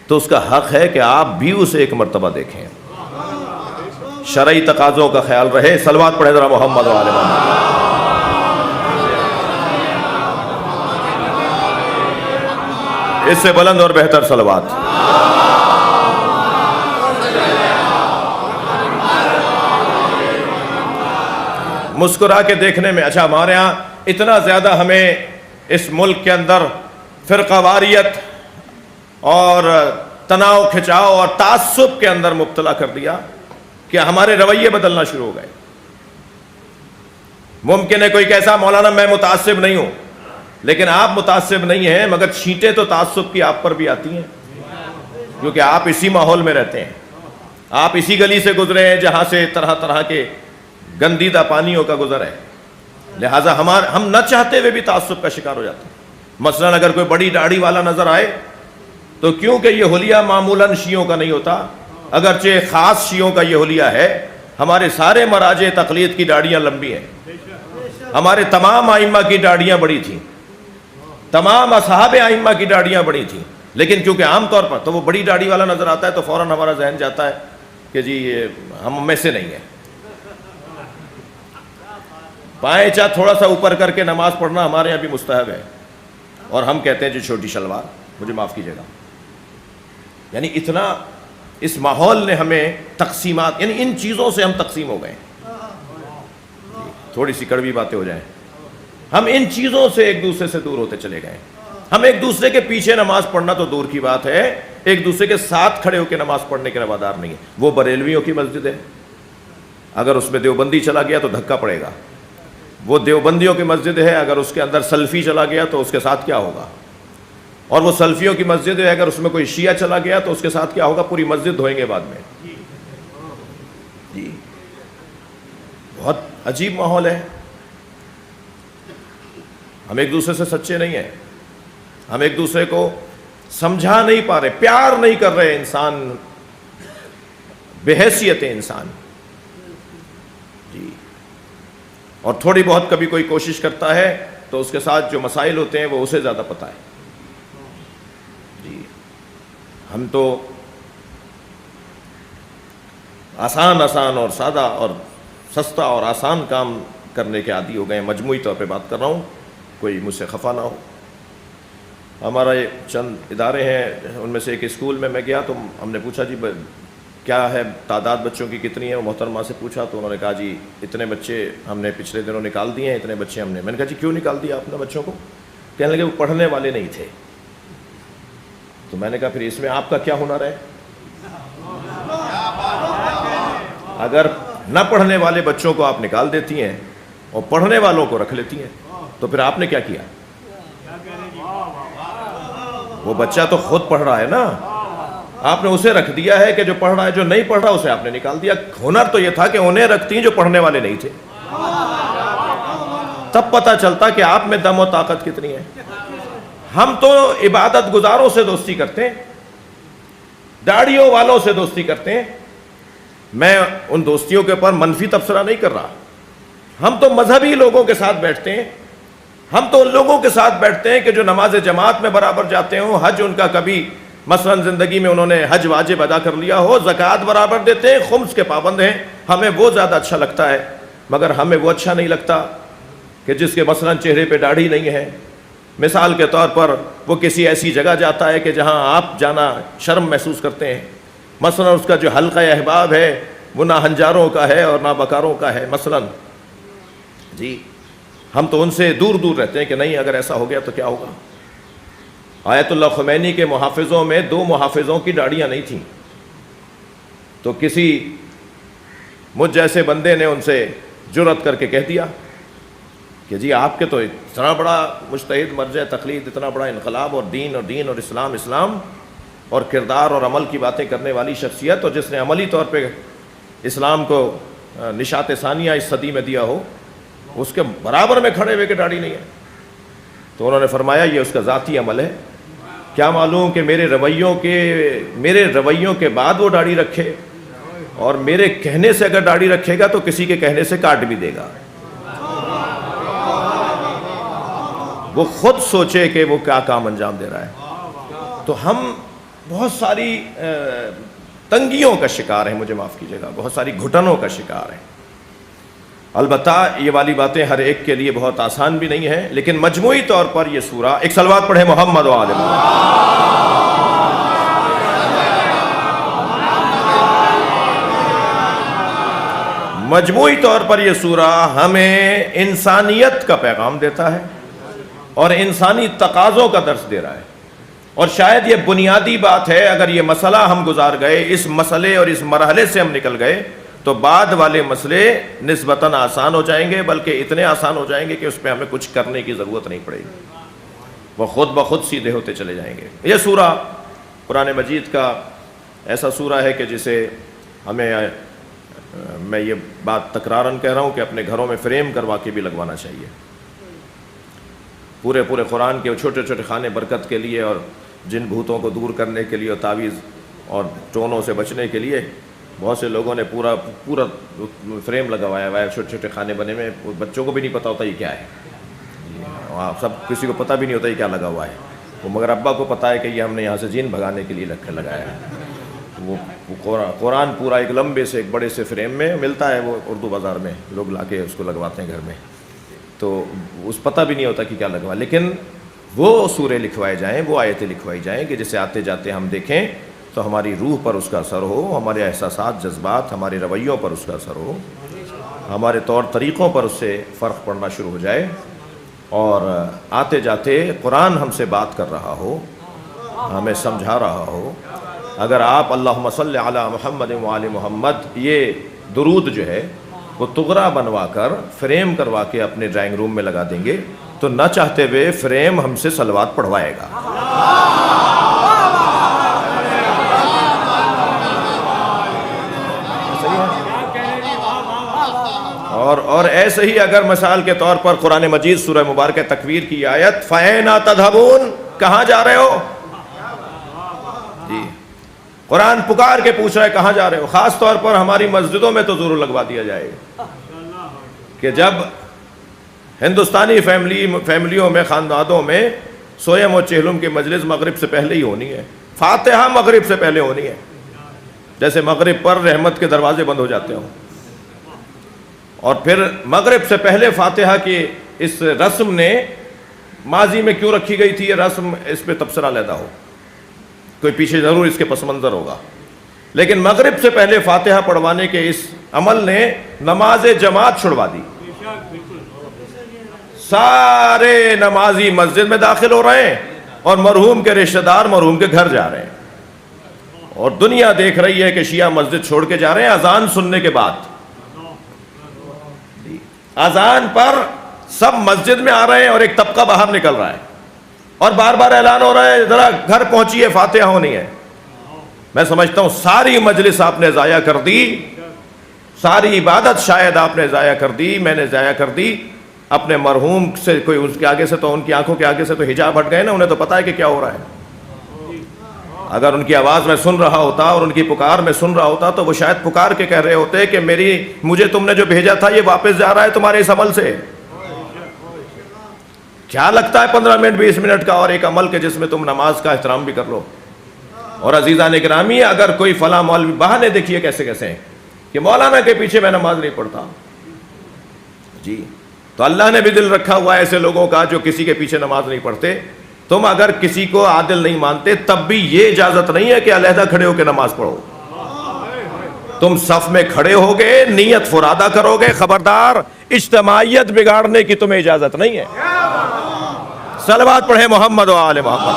[SPEAKER 1] تو اس کا حق ہے کہ آپ بھی اسے ایک مرتبہ دیکھیں. شرعی تقاضوں کا خیال رہے. صلوات پڑھیں ذرا محمد و آل محمد. اس سے بلند اور بہتر صلوات. مسکرا کے دیکھنے میں, اچھا ہمارے ہاں اتنا زیادہ ہمیں اس ملک کے اندر فرقہ واریت اور تناؤ کھچاؤ اور تعصب کے اندر مبتلا کر دیا کہ ہمارے رویے بدلنا شروع ہو گئے. ممکن ہے کوئی کیسا مولانا میں متعصب نہیں ہوں, لیکن آپ متعصب نہیں ہیں, مگر چھینٹیں تو تعصب کی آپ پر بھی آتی ہیں, کیونکہ آپ اسی ماحول میں رہتے ہیں, آپ اسی گلی سے گزرے ہیں جہاں سے طرح طرح کے گندیدہ پانیوں کا گزر ہے. لہٰذا ہم نہ چاہتے ہوئے بھی تعصب کا شکار ہو جاتے ہیں. مثلا اگر کوئی بڑی داڑھی والا نظر آئے تو کیونکہ یہ حلیہ معمولاً شیعوں کا نہیں ہوتا, اگرچہ خاص شیعوں کا یہ حلیہ ہے, ہمارے سارے مراجع تقلید کی داڑیاں لمبی ہیں, ہمارے تمام ائمہ کی داڑیاں بڑی تھیں, تمام اصحاب ائمہ کی داڑیاں بڑی تھیں, لیکن کیونکہ عام طور پر تو وہ بڑی داڑھی والا نظر آتا ہے تو فوراً ہمارا ذہن جاتا ہے کہ جی یہ ہم میں سے نہیں ہے. پائیں چاہ تھوڑا سا اوپر کر کے نماز پڑھنا ہمارے یہاں بھی مستحب ہے, اور ہم کہتے ہیں جی چھوٹی شلوار, مجھے معاف کیجیے گا. یعنی اتنا اس ماحول نے ہمیں تقسیمات, یعنی ان چیزوں سے ہم تقسیم ہو گئے. تھوڑی سی کڑوی باتیں ہو جائیں, ہم ان چیزوں سے ایک دوسرے سے دور ہوتے چلے گئے. ہم ایک دوسرے کے پیچھے نماز پڑھنا تو دور کی بات ہے, ایک دوسرے کے ساتھ کھڑے ہو کے نماز پڑھنے کے روادار نہیں ہے. وہ بریلویوں کی مسجد ہے, اگر اس میں دیوبندی چلا گیا تو دھکا پڑے گا. وہ دیوبندیوں کی مسجد ہے, اگر اس کے اندر سلفی چلا گیا تو اس کے ساتھ کیا ہوگا. اور وہ سلفیوں کی مسجد ہے, اگر اس میں کوئی شیعہ چلا گیا تو اس کے ساتھ کیا ہوگا. پوری مسجد دھوئیں گے بعد میں. جی بہت عجیب ماحول ہے. ہم ایک دوسرے سے سچے نہیں ہیں, ہم ایک دوسرے کو سمجھا نہیں پا رہے, پیار نہیں کر رہے. انسان بحیثیت انسان جی, اور تھوڑی بہت کبھی کوئی کوشش کرتا ہے تو اس کے ساتھ جو مسائل ہوتے ہیں وہ اسے زیادہ پتہ ہے. جی ہم تو آسان اور سادہ اور سستا اور آسان کام کرنے کے عادی ہو گئے ہیں. مجموعی طور پہ بات کر رہا ہوں, کوئی مجھ سے خفا نہ ہو. ہمارا یہ چند ادارے ہیں, ان میں سے ایک اسکول میں گیا تو ہم نے پوچھا جی کیا ہے تعداد بچوں کی کتنی ہے. وہ محترمہ سے پوچھا تو انہوں نے کہا جی اتنے بچے ہم نے پچھلے دنوں نکال دیے ہیں, اتنے بچے ہم نے. میں نے کہا جی کیوں نکال دیا آپ نے بچوں کو؟ کہنے لگے وہ پڑھنے والے نہیں تھے. تو میں نے کہا پھر اس میں آپ کا کیا ہنر ہے؟ اگر نہ پڑھنے والے بچوں کو آپ نکال دیتی ہیں اور پڑھنے والوں کو رکھ لیتی ہیں تو پھر آپ نے کیا کیا؟ وہ بچہ تو خود پڑھ رہا ہے نا, آپ نے اسے رکھ دیا ہے کہ جو پڑھ رہا ہے, جو نہیں پڑھ رہا اسے آپ نے نکال دیا. ہنر تو یہ تھا کہ انہیں رکھتی جو پڑھنے والے نہیں تھے. تب پتہ چلتا کہ آپ میں دم و طاقت کتنی ہے. ہم تو عبادت گزاروں سے دوستی کرتے ہیں, داڑھیوں والوں سے دوستی کرتے ہیں. میں ان دوستیوں کے اوپر منفی تبصرہ نہیں کر رہا. ہم تو مذہبی لوگوں کے ساتھ بیٹھتے ہیں, ہم تو ان لوگوں کے ساتھ بیٹھتے ہیں کہ جو نماز جماعت میں برابر جاتے ہوں, حج ان کا کبھی مثلا زندگی میں انہوں نے حج واجب ادا کر لیا ہو, زکوٰۃ برابر دیتے ہیں, خمس کے پابند ہیں. ہمیں وہ زیادہ اچھا لگتا ہے, مگر ہمیں وہ اچھا نہیں لگتا کہ جس کے مثلا چہرے پہ داڑھی نہیں ہے. مثال کے طور پر وہ کسی ایسی جگہ جاتا ہے کہ جہاں آپ جانا شرم محسوس کرتے ہیں. مثلا اس کا جو حلقہ احباب ہے وہ نہ ہنجاروں کا ہے اور نہ بکاروں کا ہے مثلا. جی ہم تو ان سے دور دور رہتے ہیں کہ نہیں اگر ایسا ہو گیا تو کیا ہوگا. آیت اللہ خمینی کے محافظوں میں 2 محافظوں کی داڑھیاں نہیں تھیں, تو کسی مجھ جیسے بندے نے ان سے جرأت کر کے کہہ دیا کہ جی آپ کے تو اتنا بڑا مجتہد مرجع تقلید, اتنا بڑا انقلاب اور دین اور اسلام اور کردار اور عمل کی باتیں کرنے والی شخصیت, اور جس نے عملی طور پہ اسلام کو نشاط ثانیہ اس صدی میں دیا ہو, اس کے برابر میں کھڑے ہوئے کہ داڑھی نہیں ہے. تو انہوں نے فرمایا یہ اس کا ذاتی عمل ہے, کیا معلوم کہ میرے رویوں کے بعد وہ داڑھی رکھے, اور میرے کہنے سے اگر داڑھی رکھے گا تو کسی کے کہنے سے کاٹ بھی دے گا. وہ خود سوچے کہ وہ کیا کام انجام دے رہا ہے. تو ہم بہت ساری تنگیوں کا شکار ہیں, مجھے معاف کیجیے گا, بہت ساری گھٹنوں کا شکار ہیں. البتہ یہ والی باتیں ہر ایک کے لیے بہت آسان بھی نہیں ہیں, لیکن مجموعی طور پر یہ سورہ, ایک صلوات پڑھے محمد و آل محمد. مجموعی طور پر یہ سورہ ہمیں انسانیت کا پیغام دیتا ہے اور انسانی تقاضوں کا درس دے رہا ہے. اور شاید یہ بنیادی بات ہے, اگر یہ مسئلہ ہم گزار گئے, اس مسئلے اور اس مرحلے سے ہم نکل گئے, تو بعد والے مسئلے نسبتاً آسان ہو جائیں گے, بلکہ اتنے آسان ہو جائیں گے کہ اس پہ ہمیں کچھ کرنے کی ضرورت نہیں پڑے گی, وہ خود بخود سیدھے ہوتے چلے جائیں گے. یہ سورہ قرآن مجید کا ایسا سورہ ہے کہ جسے ہمیں, میں یہ بات تکراراً کہہ رہا ہوں کہ اپنے گھروں میں فریم کروا کے بھی لگوانا چاہیے. پورے قرآن کے چھوٹے چھوٹے خانے برکت کے لیے, اور جن بھوتوں کو دور کرنے کے لیے, اور تعویذ اور ٹونوں سے بچنے کے لیے بہت سے لوگوں نے پورا فریم لگوایا ہوا ہے. چھوٹے چھوٹے خانے بنے میں, بچوں کو بھی نہیں پتہ ہوتا یہ کیا ہے, سب کسی کو پتہ بھی نہیں ہوتا یہ کیا لگا ہوا ہے, وہ مگر ابا کو پتہ ہے کہ یہ ہم نے یہاں سے جین بھگانے کے لیے لگایا ہے. وہ قرآن پورا ایک لمبے سے ایک بڑے سے فریم میں ملتا ہے, وہ اردو بازار میں لوگ لا کے اس کو لگواتے ہیں گھر میں, تو اس پتہ بھی نہیں ہوتا کہ کیا لگوا. لیکن وہ سورے لکھوائے جائیں, وہ آیتیں لکھوائی جائیں کہ جسے آتے جاتے ہم دیکھیں تو ہماری روح پر اس کا اثر ہو, ہمارے احساسات, جذبات, ہمارے رویوں پر اس کا اثر ہو, ہمارے طور طریقوں پر اس سے فرق پڑنا شروع ہو جائے, اور آتے جاتے قرآن ہم سے بات کر رہا ہو, ہمیں سمجھا رہا ہو. اگر آپ اللہم صلی علی محمد و آل محمد یہ درود جو ہے وہ تغرا بنوا کر فریم کروا کے اپنے ڈرائنگ روم میں لگا دیں گے تو نہ چاہتے ہوئے فریم ہم سے صلوات پڑھوائے گا. اور ایسے ہی اگر مثال کے طور پر قرآن مجید سورہ مبارکہ تکویر کی آیت فَأَيْنَ تَذْهَبُونَ, کہاں جا رہے ہو, جی قرآن پکار کے پوچھ رہا ہے کہاں جا رہے ہو. خاص طور پر ہماری مسجدوں میں تو ضرور لگوا دیا جائے کہ جب ہندوستانی فیملیوں میں, خاندانوں میں سویم و چہلم کی مجلس مغرب سے پہلے ہی ہونی ہے, فاتحہ مغرب سے پہلے ہونی ہے, جیسے مغرب پر رحمت کے دروازے بند ہو جاتے ہوں, اور پھر مغرب سے پہلے فاتحہ کی اس رسم نے ماضی میں کیوں رکھی گئی تھی, یہ رسم اس پہ تبصرہ علیحدہ ہو, کوئی پیچھے ضرور اس کے پس منظر ہوگا. لیکن مغرب سے پہلے فاتحہ پڑھوانے کے اس عمل نے نماز جماعت چھڑوا دی. سارے نمازی مسجد میں داخل ہو رہے ہیں اور مرحوم کے رشتہ دار مرحوم کے گھر جا رہے ہیں، اور دنیا دیکھ رہی ہے کہ شیعہ مسجد چھوڑ کے جا رہے ہیں اذان سننے کے بعد۔ اذان پر سب مسجد میں آ رہے ہیں اور ایک طبقہ باہر نکل رہا ہے اور بار بار اعلان ہو رہا ہے ذرا گھر پہنچیے، فاتحہ ہونی ہے۔ میں سمجھتا ہوں ساری مجلس آپ نے ضائع کر دی، ساری عبادت شاید آپ نے ضائع کر دی، میں نے ضائع کر دی۔ اپنے مرحوم سے کوئی اس کے آگے سے تو ان کی آنکھوں کے آگے سے تو حجاب ہٹ گئے نا، انہیں تو پتہ ہے کہ کیا ہو رہا ہے۔ اگر ان کی آواز میں سن رہا ہوتا اور ان کی پکار میں سن رہا ہوتا تو وہ شاید پکار کے کہہ رہے ہوتے کہ مجھے تم نے جو بھیجا تھا یہ واپس جا رہا ہے تمہارے اس عمل سے۔ کیا لگتا ہے 15 منٹ 20 منٹ کا اور ایک عمل کے جس میں تم نماز کا احترام بھی کر لو۔ اور عزیزان گرامی، اگر کوئی فلاں مولوی، بہانے دیکھیے کیسے کیسے ہیں کہ مولانا کے پیچھے میں نماز نہیں پڑھتا جی، تو اللہ نے بھی دل رکھا ہوا ہے ایسے لوگوں کا جو کسی کے پیچھے نماز نہیں پڑھتے۔ تم اگر کسی کو عادل نہیں مانتے تب بھی یہ اجازت نہیں ہے کہ علیحدہ کھڑے ہو کے نماز پڑھو۔ تم صف میں کھڑے ہوگے، نیت فرادہ کرو گے، خبردار اجتماعیت بگاڑنے کی تمہیں اجازت نہیں ہے۔ صلوات پڑھیں محمد و آل محمد۔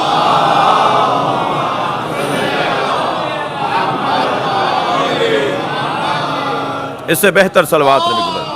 [SPEAKER 1] اس سے بہتر صلوات نہیں گزر۔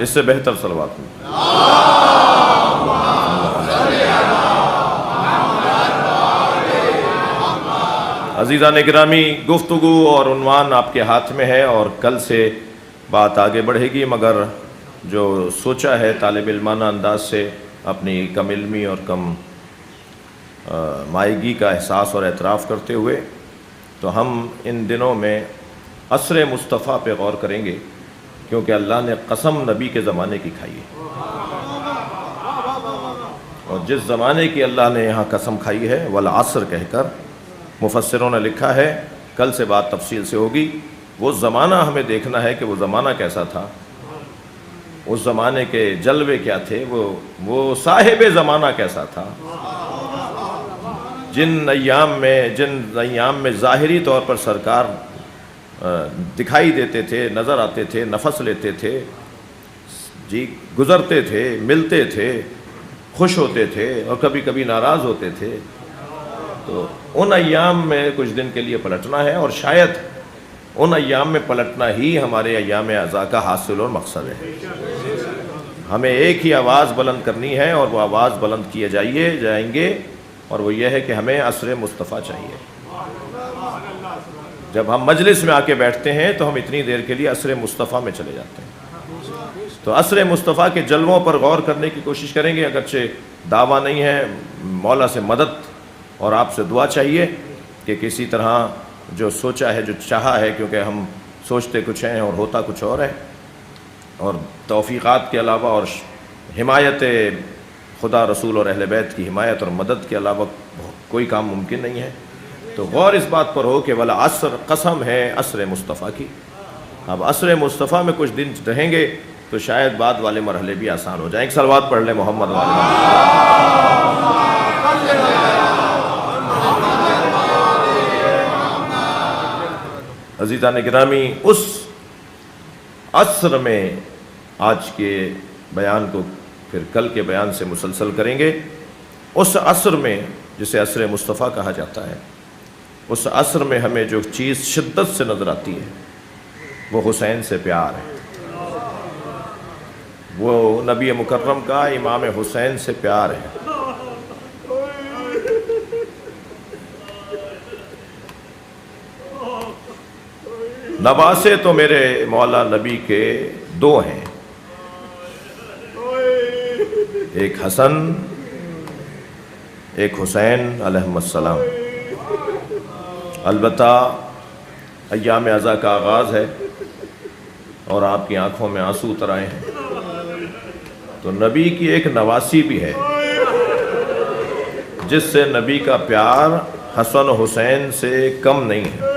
[SPEAKER 1] اس سے بہتر صلوات نہیں۔ عزیزان گرامی، گفتگو اور عنوان آپ کے ہاتھ میں ہے اور کل سے بات آگے بڑھے گی، مگر جو سوچا ہے طالب علمانہ انداز سے اپنی کم علمی اور کم مائیگی کا احساس اور اعتراف کرتے ہوئے، تو ہم ان دنوں میں عصر مصطفیٰ پہ غور کریں گے، کیونکہ اللہ نے قسم نبی کے زمانے کی کھائی ہے، اور جس زمانے کی اللہ نے یہاں قسم کھائی ہے والعصر کہہ کر، مفسروں نے لکھا ہے، کل سے بات تفصیل سے ہوگی، وہ زمانہ ہمیں دیکھنا ہے کہ وہ زمانہ کیسا تھا، اس زمانے کے جلوے کیا تھے، وہ صاحب زمانہ کیسا تھا، جن ایام میں ظاہری طور پر سرکار دکھائی دیتے تھے، نظر آتے تھے، نفس لیتے تھے جی، گزرتے تھے، ملتے تھے، خوش ہوتے تھے اور کبھی کبھی ناراض ہوتے تھے، تو ان ایام میں کچھ دن کے لیے پلٹنا ہے، اور شاید ان ایام میں پلٹنا ہی ہمارے ایام عزا کا حاصل اور مقصد ہے۔ ہمیں ایک ہی آواز بلند کرنی ہے اور وہ آواز بلند کیے جائیں گے، اور وہ یہ ہے کہ ہمیں عصر مصطفیٰ چاہیے۔ جب ہم مجلس میں آ کے بیٹھتے ہیں تو ہم اتنی دیر کے لیے عصر مصطفیٰ میں چلے جاتے ہیں، تو عصر مصطفیٰ کے جلووں پر غور کرنے کی کوشش کریں گے، اگرچہ دعویٰ نہیں ہے، مولا سے مدد اور آپ سے دعا چاہیے کہ کسی طرح جو سوچا ہے، جو چاہا ہے، کیونکہ ہم سوچتے کچھ ہیں اور ہوتا کچھ اور ہے، اور توفیقات کے علاوہ اور حمایت خدا رسول اور اہل بیت کی حمایت اور مدد کے علاوہ کوئی کام ممکن نہیں ہے، تو غور اس بات پر ہو کہ والعصر قسم ہے عصر مصطفیٰ کی۔ اب عصر مصطفیٰ میں کچھ دن رہیں گے تو شاید بعد والے مرحلے بھی آسان ہو جائیں۔ ایک صلوات پڑھ لیں محمد والے۔ عزیزان گرامی، اس عصر میں آج کے بیان کو پھر کل کے بیان سے مسلسل کریں گے۔ اس عصر میں جسے عصر مصطفیٰ کہا جاتا ہے، اس عصر میں ہمیں جو چیز شدت سے نظر آتی ہے وہ حسین سے پیار ہے، وہ نبی مکرم کا امام حسین سے پیار ہے۔ نواسے تو میرے مولا نبی کے دو ہیں، ایک حسن ایک حسین علیہم السلام۔ البتہ ایام عزا کا آغاز ہے اور آپ کی آنکھوں میں آنسو اتر آئے ہیں، تو نبی کی ایک نواسی بھی ہے جس سے نبی کا پیار حسن و حسین سے کم نہیں ہے،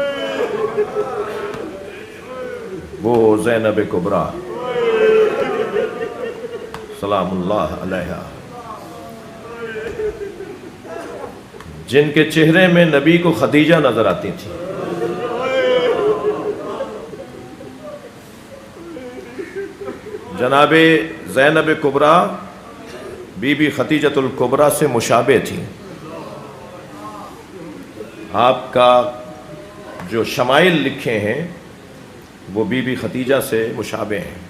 [SPEAKER 1] وہ زینب کبریٰ سلام اللہ علیہا، جن کے چہرے میں نبی کو خدیجہ نظر آتی تھی۔ جناب زینب کبریٰ بی بی خدیجۃ الکبریٰ سے مشابہ تھی۔ آپ کا جو شمائل لکھے ہیں وہ بی بی خدیجہ سے مشابہ ہیں۔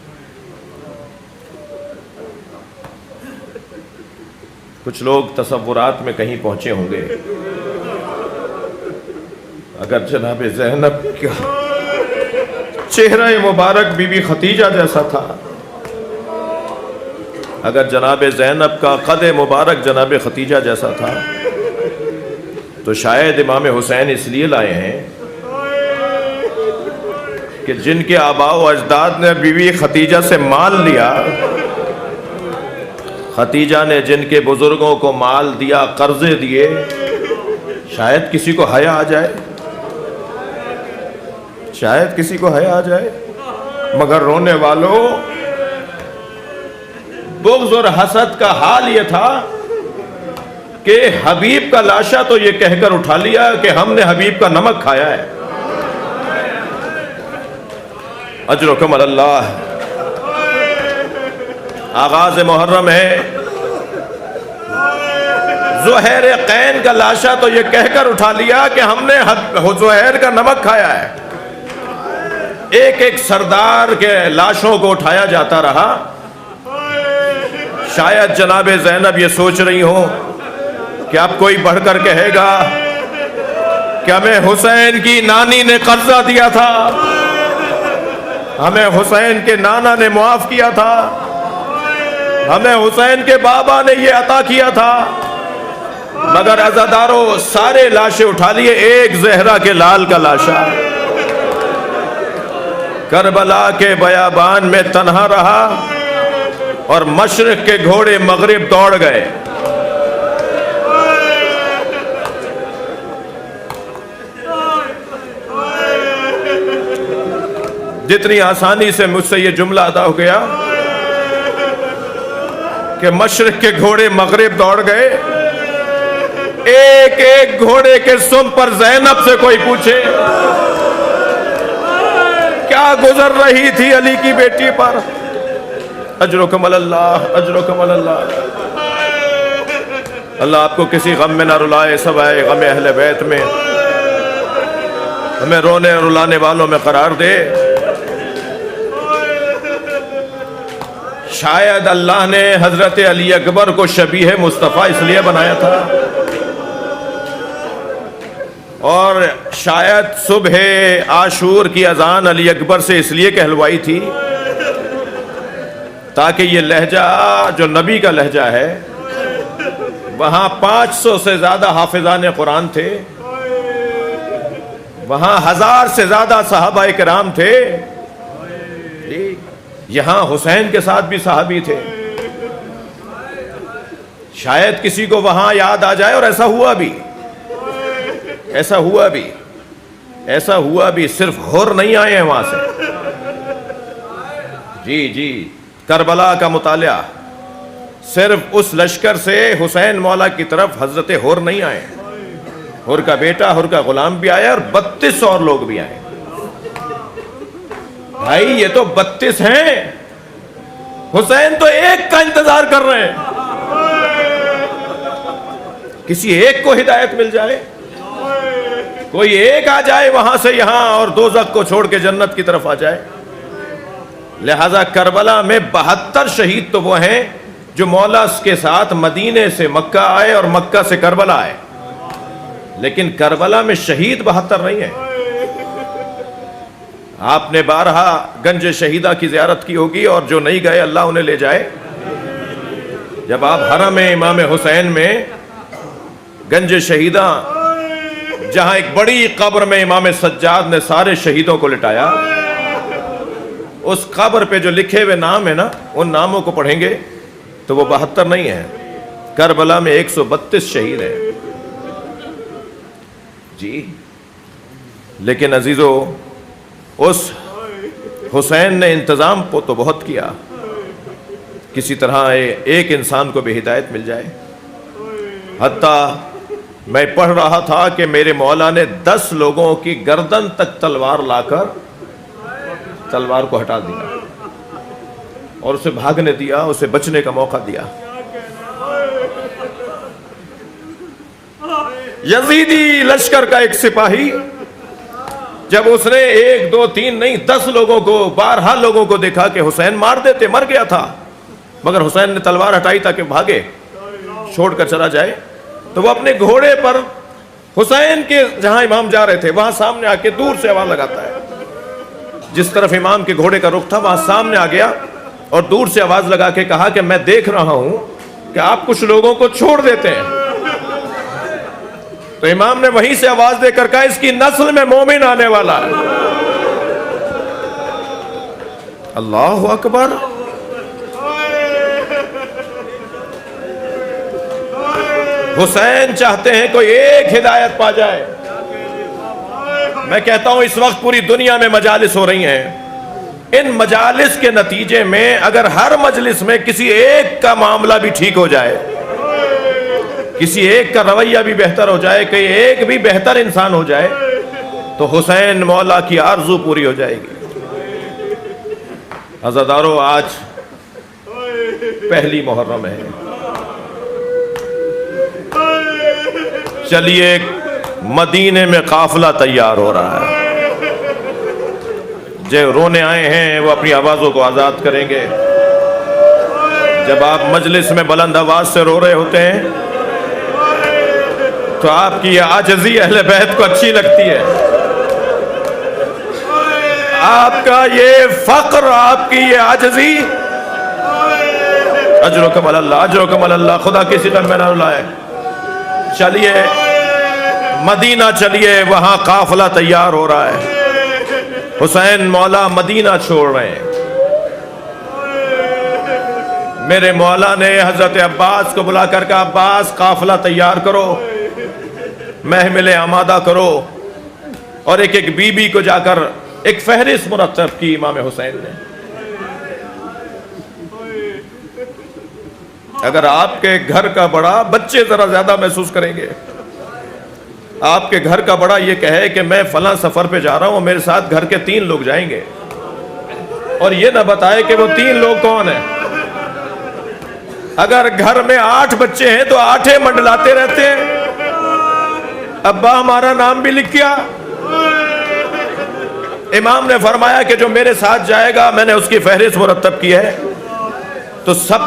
[SPEAKER 1] کچھ لوگ تصورات میں کہیں پہنچے ہوں گے، اگر جناب زینب کا چہرہ مبارک بی بی خدیجہ جیسا تھا، اگر جناب زینب کا قد مبارک جناب خدیجہ جیسا تھا، تو شاید امام حسین اس لیے لائے ہیں کہ جن کے آباء و اجداد نے بی بی خدیجہ سے مال لیا، خدیجہ نے جن کے بزرگوں کو مال دیا، قرضے دیے، شاید کسی کو حیا آ جائے، شاید کسی کو حیا آ جائے۔ مگر رونے والوں، بغض اور حسد کا حال یہ تھا کہ حبیب کا لاشا تو یہ کہہ کر اٹھا لیا کہ ہم نے حبیب کا نمک کھایا ہے۔ اجرکم اللہ، آغاز محرم ہے، زہیر قین کا لاشا تو یہ کہہ کر اٹھا لیا کہ ہم نے زہیر کا نمک کھایا ہے۔ ایک ایک سردار کے لاشوں کو اٹھایا جاتا رہا۔ شاید جناب زینب یہ سوچ رہی ہوں کہ اب کوئی بڑھ کر کہے گا کہ ہمیں حسین کی نانی نے قرضہ دیا تھا، ہمیں حسین کے نانا نے معاف کیا تھا، ہمیں حسین کے بابا نے یہ عطا کیا تھا۔ مگر عزاداروں، سارے لاشیں اٹھا لیے، ایک زہرا کے لال کا لاشا کربلا کے بیابان میں تنہا رہا، اور مشرق کے گھوڑے مغرب دوڑ گئے۔ جتنی آسانی سے مجھ سے یہ جملہ ادا ہو گیا کہ مشرق کے گھوڑے مغرب دوڑ گئے، ایک ایک گھوڑے کے سم پر زینب سے کوئی پوچھے کیا گزر رہی تھی علی کی بیٹی پر؟ اجرکم اللہ، اجرکم اللہ۔ اللہ آپ کو کسی غم میں نہ رلائے، سوائے غم اہل بیت میں، ہمیں رونے اور رلانے والوں میں قرار دے۔ شاید اللہ نے حضرت علی اکبر کو شبیہ مصطفیٰ اس لیے بنایا تھا، اور شاید صبح عاشور کی اذان علی اکبر سے اس لیے کہلوائی تھی تاکہ یہ لہجہ جو نبی کا لہجہ ہے، وہاں 500 سے زیادہ حافظان قرآن تھے، وہاں 1000 سے زیادہ صحابہ کرام تھے، یہاں حسین کے ساتھ بھی صحابی تھے۔ شاید کسی کو وہاں یاد آ جائے، اور ایسا ہوا بھی، ایسا ہوا بھی، ایسا ہوا بھی۔ صرف ہور نہیں آئے ہیں وہاں سے، جی جی، کربلا کا مطالعہ، صرف اس لشکر سے حسین مولا کی طرف حضرت ہور نہیں آئے، ہور کا بیٹا، ہور کا غلام بھی آیا، اور 32 اور لوگ بھی آئے۔ بھائی یہ تو 32 ہیں، حسین تو ایک کا انتظار کر رہے ہیں، کسی ایک کو ہدایت مل جائے، کوئی ایک آ جائے وہاں سے یہاں اور دوزخ کو چھوڑ کے جنت کی طرف آ جائے۔ لہذا کربلا میں 72 شہید تو وہ ہیں جو مولا کے ساتھ مدینے سے مکہ آئے اور مکہ سے کربلا آئے، لیکن کربلا میں شہید 72 نہیں ہیں۔ آپ نے بارہا گنج شہیدہ کی زیارت کی ہوگی، اور جو نہیں گئے اللہ انہیں لے جائے۔ جب آپ حرم امام حسین میں گنج شہیدہ، جہاں ایک بڑی قبر میں امام سجاد نے سارے شہیدوں کو لٹایا، اس قبر پہ جو لکھے ہوئے نام ہیں نا، ان ناموں کو پڑھیں گے تو وہ 72 نہیں ہیں، کربلا میں 132 شہید ہیں جی۔ لیکن عزیزو، اس حسین نے انتظام تو بہت کیا، کسی طرح ایک انسان کو بھی ہدایت مل جائے۔ حتیٰ میں پڑھ رہا تھا کہ میرے مولا نے 10 لوگوں کی گردن تک تلوار لا کر تلوار کو ہٹا دیا اور اسے بھاگنے دیا، اسے بچنے کا موقع دیا۔ یزیدی لشکر کا ایک سپاہی جب اس نے 1 2 3 نہیں 10 لوگوں کو، 12 لوگوں کو دیکھا کہ حسین مار دیتے، مر گیا تھا، مگر حسین نے تلوار ہٹائی تاکہ بھاگے، چھوڑ کر چلا جائے، تو وہ اپنے گھوڑے پر حسین کے جہاں امام جا رہے تھے وہاں سامنے آ کے دور سے آواز لگاتا ہے، جس طرف امام کے گھوڑے کا رخ تھا وہاں سامنے آ گیا اور دور سے آواز لگا کے کہا کہ میں دیکھ رہا ہوں کہ آپ کچھ لوگوں کو چھوڑ دیتے ہیں۔ تو امام نے وہیں سے آواز دے کر کہا اس کی نسل میں مومن آنے والا ہے۔ اللہ اکبر۔ حسین چاہتے ہیں کوئی ایک ہدایت پا جائے۔ میں کہتا ہوں اس وقت پوری دنیا میں مجالس ہو رہی ہیں، ان مجالس کے نتیجے میں اگر ہر مجلس میں کسی ایک کا معاملہ بھی ٹھیک ہو جائے، کسی ایک کا رویہ بھی بہتر ہو جائے، کہ ایک بھی بہتر انسان ہو جائے، تو حسین مولا کی آرزو پوری ہو جائے گی۔ عزادارو، آج پہلی محرم ہے، چلیے مدینے میں قافلہ تیار ہو رہا ہے، جو رونے آئے ہیں وہ اپنی آوازوں کو آزاد کریں گے۔ جب آپ مجلس میں بلند آواز سے رو رہے ہوتے ہیں تو آپ کی یہ عاجزی اہل بیت کو اچھی لگتی ہے، آپ کا یہ فقر، آپ کی یہ عاجزی، اجرکم اللہ، اجرکم اللہ، خدا کسی غم میں نہ رلائے۔ چلیے مدینہ چلیے، وہاں قافلہ تیار ہو رہا ہے، حسین مولا مدینہ چھوڑ رہے ہیں۔ میرے مولا نے حضرت عباس کو بلا کر کہا عباس قافلہ تیار کرو، محمل آمادہ کرو، اور ایک ایک بی بی کو جا کر ایک فہرست مرتب کی امام حسین نے۔ اگر آپ کے گھر کا بڑا، بچے ذرا زیادہ محسوس کریں گے، آپ کے گھر کا بڑا یہ کہے کہ میں فلاں سفر پہ جا رہا ہوں، میرے ساتھ گھر کے 3 لوگ جائیں گے، اور یہ نہ بتائے کہ وہ 3 لوگ کون ہیں۔ اگر گھر میں 8 بچے ہیں تو 8 منڈلاتے رہتے ہیں، ابا ہمارا نام بھی لکھ کیا۔ امام نے فرمایا کہ جو میرے ساتھ جائے گا میں نے اس کی فہرست مرتب کی ہے، تو سب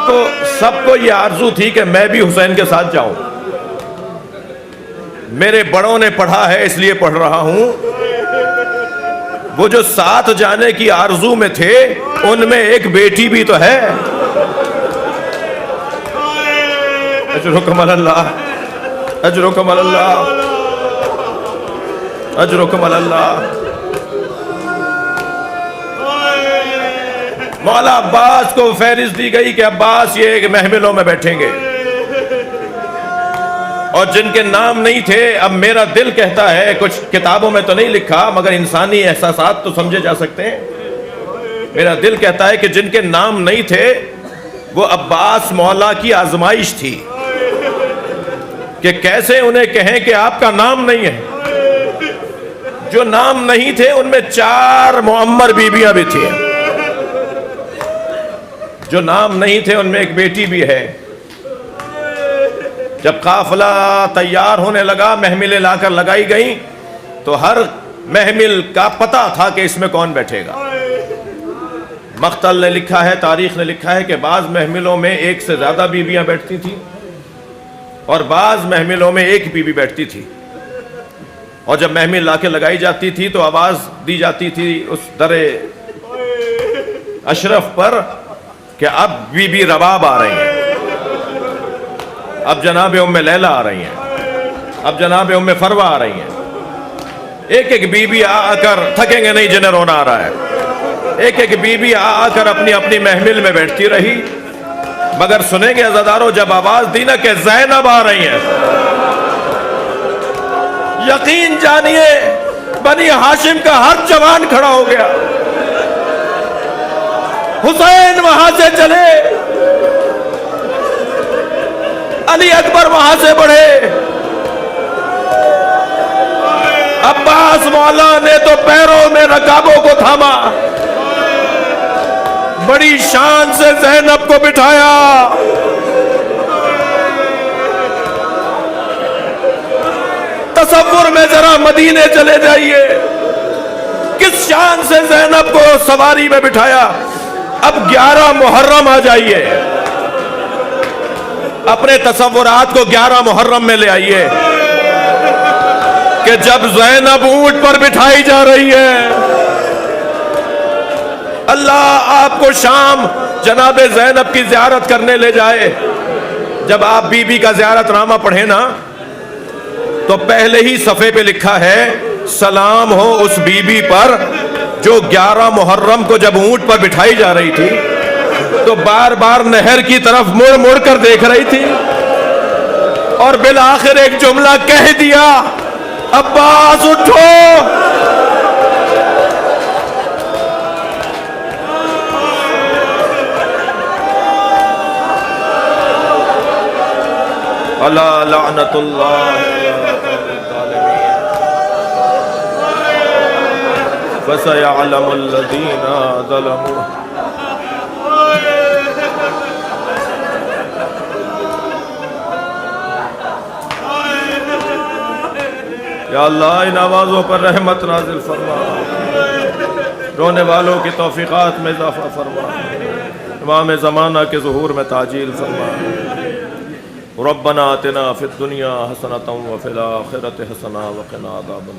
[SPEAKER 1] کو یہ آرزو تھی کہ میں بھی حسین کے ساتھ جاؤں۔ میرے بڑوں نے پڑھا ہے اس لیے پڑھ رہا ہوں، وہ جو ساتھ جانے کی آرزو میں تھے ان میں ایک بیٹی بھی تو ہے۔ اجرکم اللہ، اجرکم اللہ، اجرکم اللہ۔ مولا عباس کو فہرست دی گئی کہ عباس یہ محملوں میں بیٹھیں گے، اور جن کے نام نہیں تھے، اب میرا دل کہتا ہے، کچھ کتابوں میں تو نہیں لکھا مگر انسانی احساسات تو سمجھے جا سکتے ہیں، میرا دل کہتا ہے کہ جن کے نام نہیں تھے وہ عباس مولا کی آزمائش تھی کہ کیسے انہیں کہیں کہ آپ کا نام نہیں ہے۔ جو نام نہیں تھے ان میں 4 معمر بیویاں بھی تھیں، جو نام نہیں تھے ان میں ایک بیٹی بھی ہے۔ جب قافلہ تیار ہونے لگا، محملیں لا کر لگائی گئیں، تو ہر محمل کا پتہ تھا کہ اس میں کون بیٹھے گا۔ مقتل نے لکھا ہے، تاریخ نے لکھا ہے کہ بعض محملوں میں 1 سے زیادہ بیویاں بیٹھتی تھیں، اور بعض محملوں میں 1 بیوی بیٹھتی تھی، اور جب محمل لا کے لگائی جاتی تھی تو آواز دی جاتی تھی اس در اشرف پر کہ اب بی بی رباب آ رہی ہیں، اب جناب ام لیلہ آ رہی ہیں، اب جناب ام فروہ آ رہی ہیں۔ ایک ایک بی بی آ کر، تھکیں گے نہیں جنہیں رونا آ رہا ہے، ایک ایک بی بی آ کر اپنی اپنی محمل میں بیٹھتی رہی۔ مگر سنیں گے عزاداروں جب آواز دی نا کہ زینب آ رہی ہیں، یقین جانیے بنی ہاشم کا ہر جوان کھڑا ہو گیا۔ حسین وہاں سے چلے، علی اکبر وہاں سے بڑھے، عباس مولا نے تو پیروں میں رکابوں کو تھاما، بڑی شان سے زینب کو بٹھایا۔ تصور میں ذرا مدینے چلے جائیے، کس شان سے زینب کو سواری میں بٹھایا۔ اب 11 محرم آ جائیے، اپنے تصورات کو 11 محرم میں لے آئیے کہ جب زینب اونٹ پر بٹھائی جا رہی ہے، اللہ آپ کو شام جناب زینب کی زیارت کرنے لے جائے۔ جب آپ بی بی کا زیارت نامہ پڑھیں نا تو پہلے ہی صفحے پہ لکھا ہے سلام ہو اس بی بی پر جو 11 محرم کو جب اونٹ پر بٹھائی جا رہی تھی تو بار بار نہر کی طرف مڑ مڑ کر دیکھ رہی تھی، اور بالآخر ایک جملہ کہہ دیا، عباس اٹھو۔ الا لعنت اللہ فسيعلم الذين ظلموا۔ یا اللہ ان آوازوں پر رحمت نازل فرما، رونے والوں کی توفیقات میں اضافہ فرما، امام زمانہ کے ظہور میں تعجیل فرما۔ ربنا آتنا فی الدنیا حسنۃ وفی الآخرۃ حسنۃ وقنا عذاب النار۔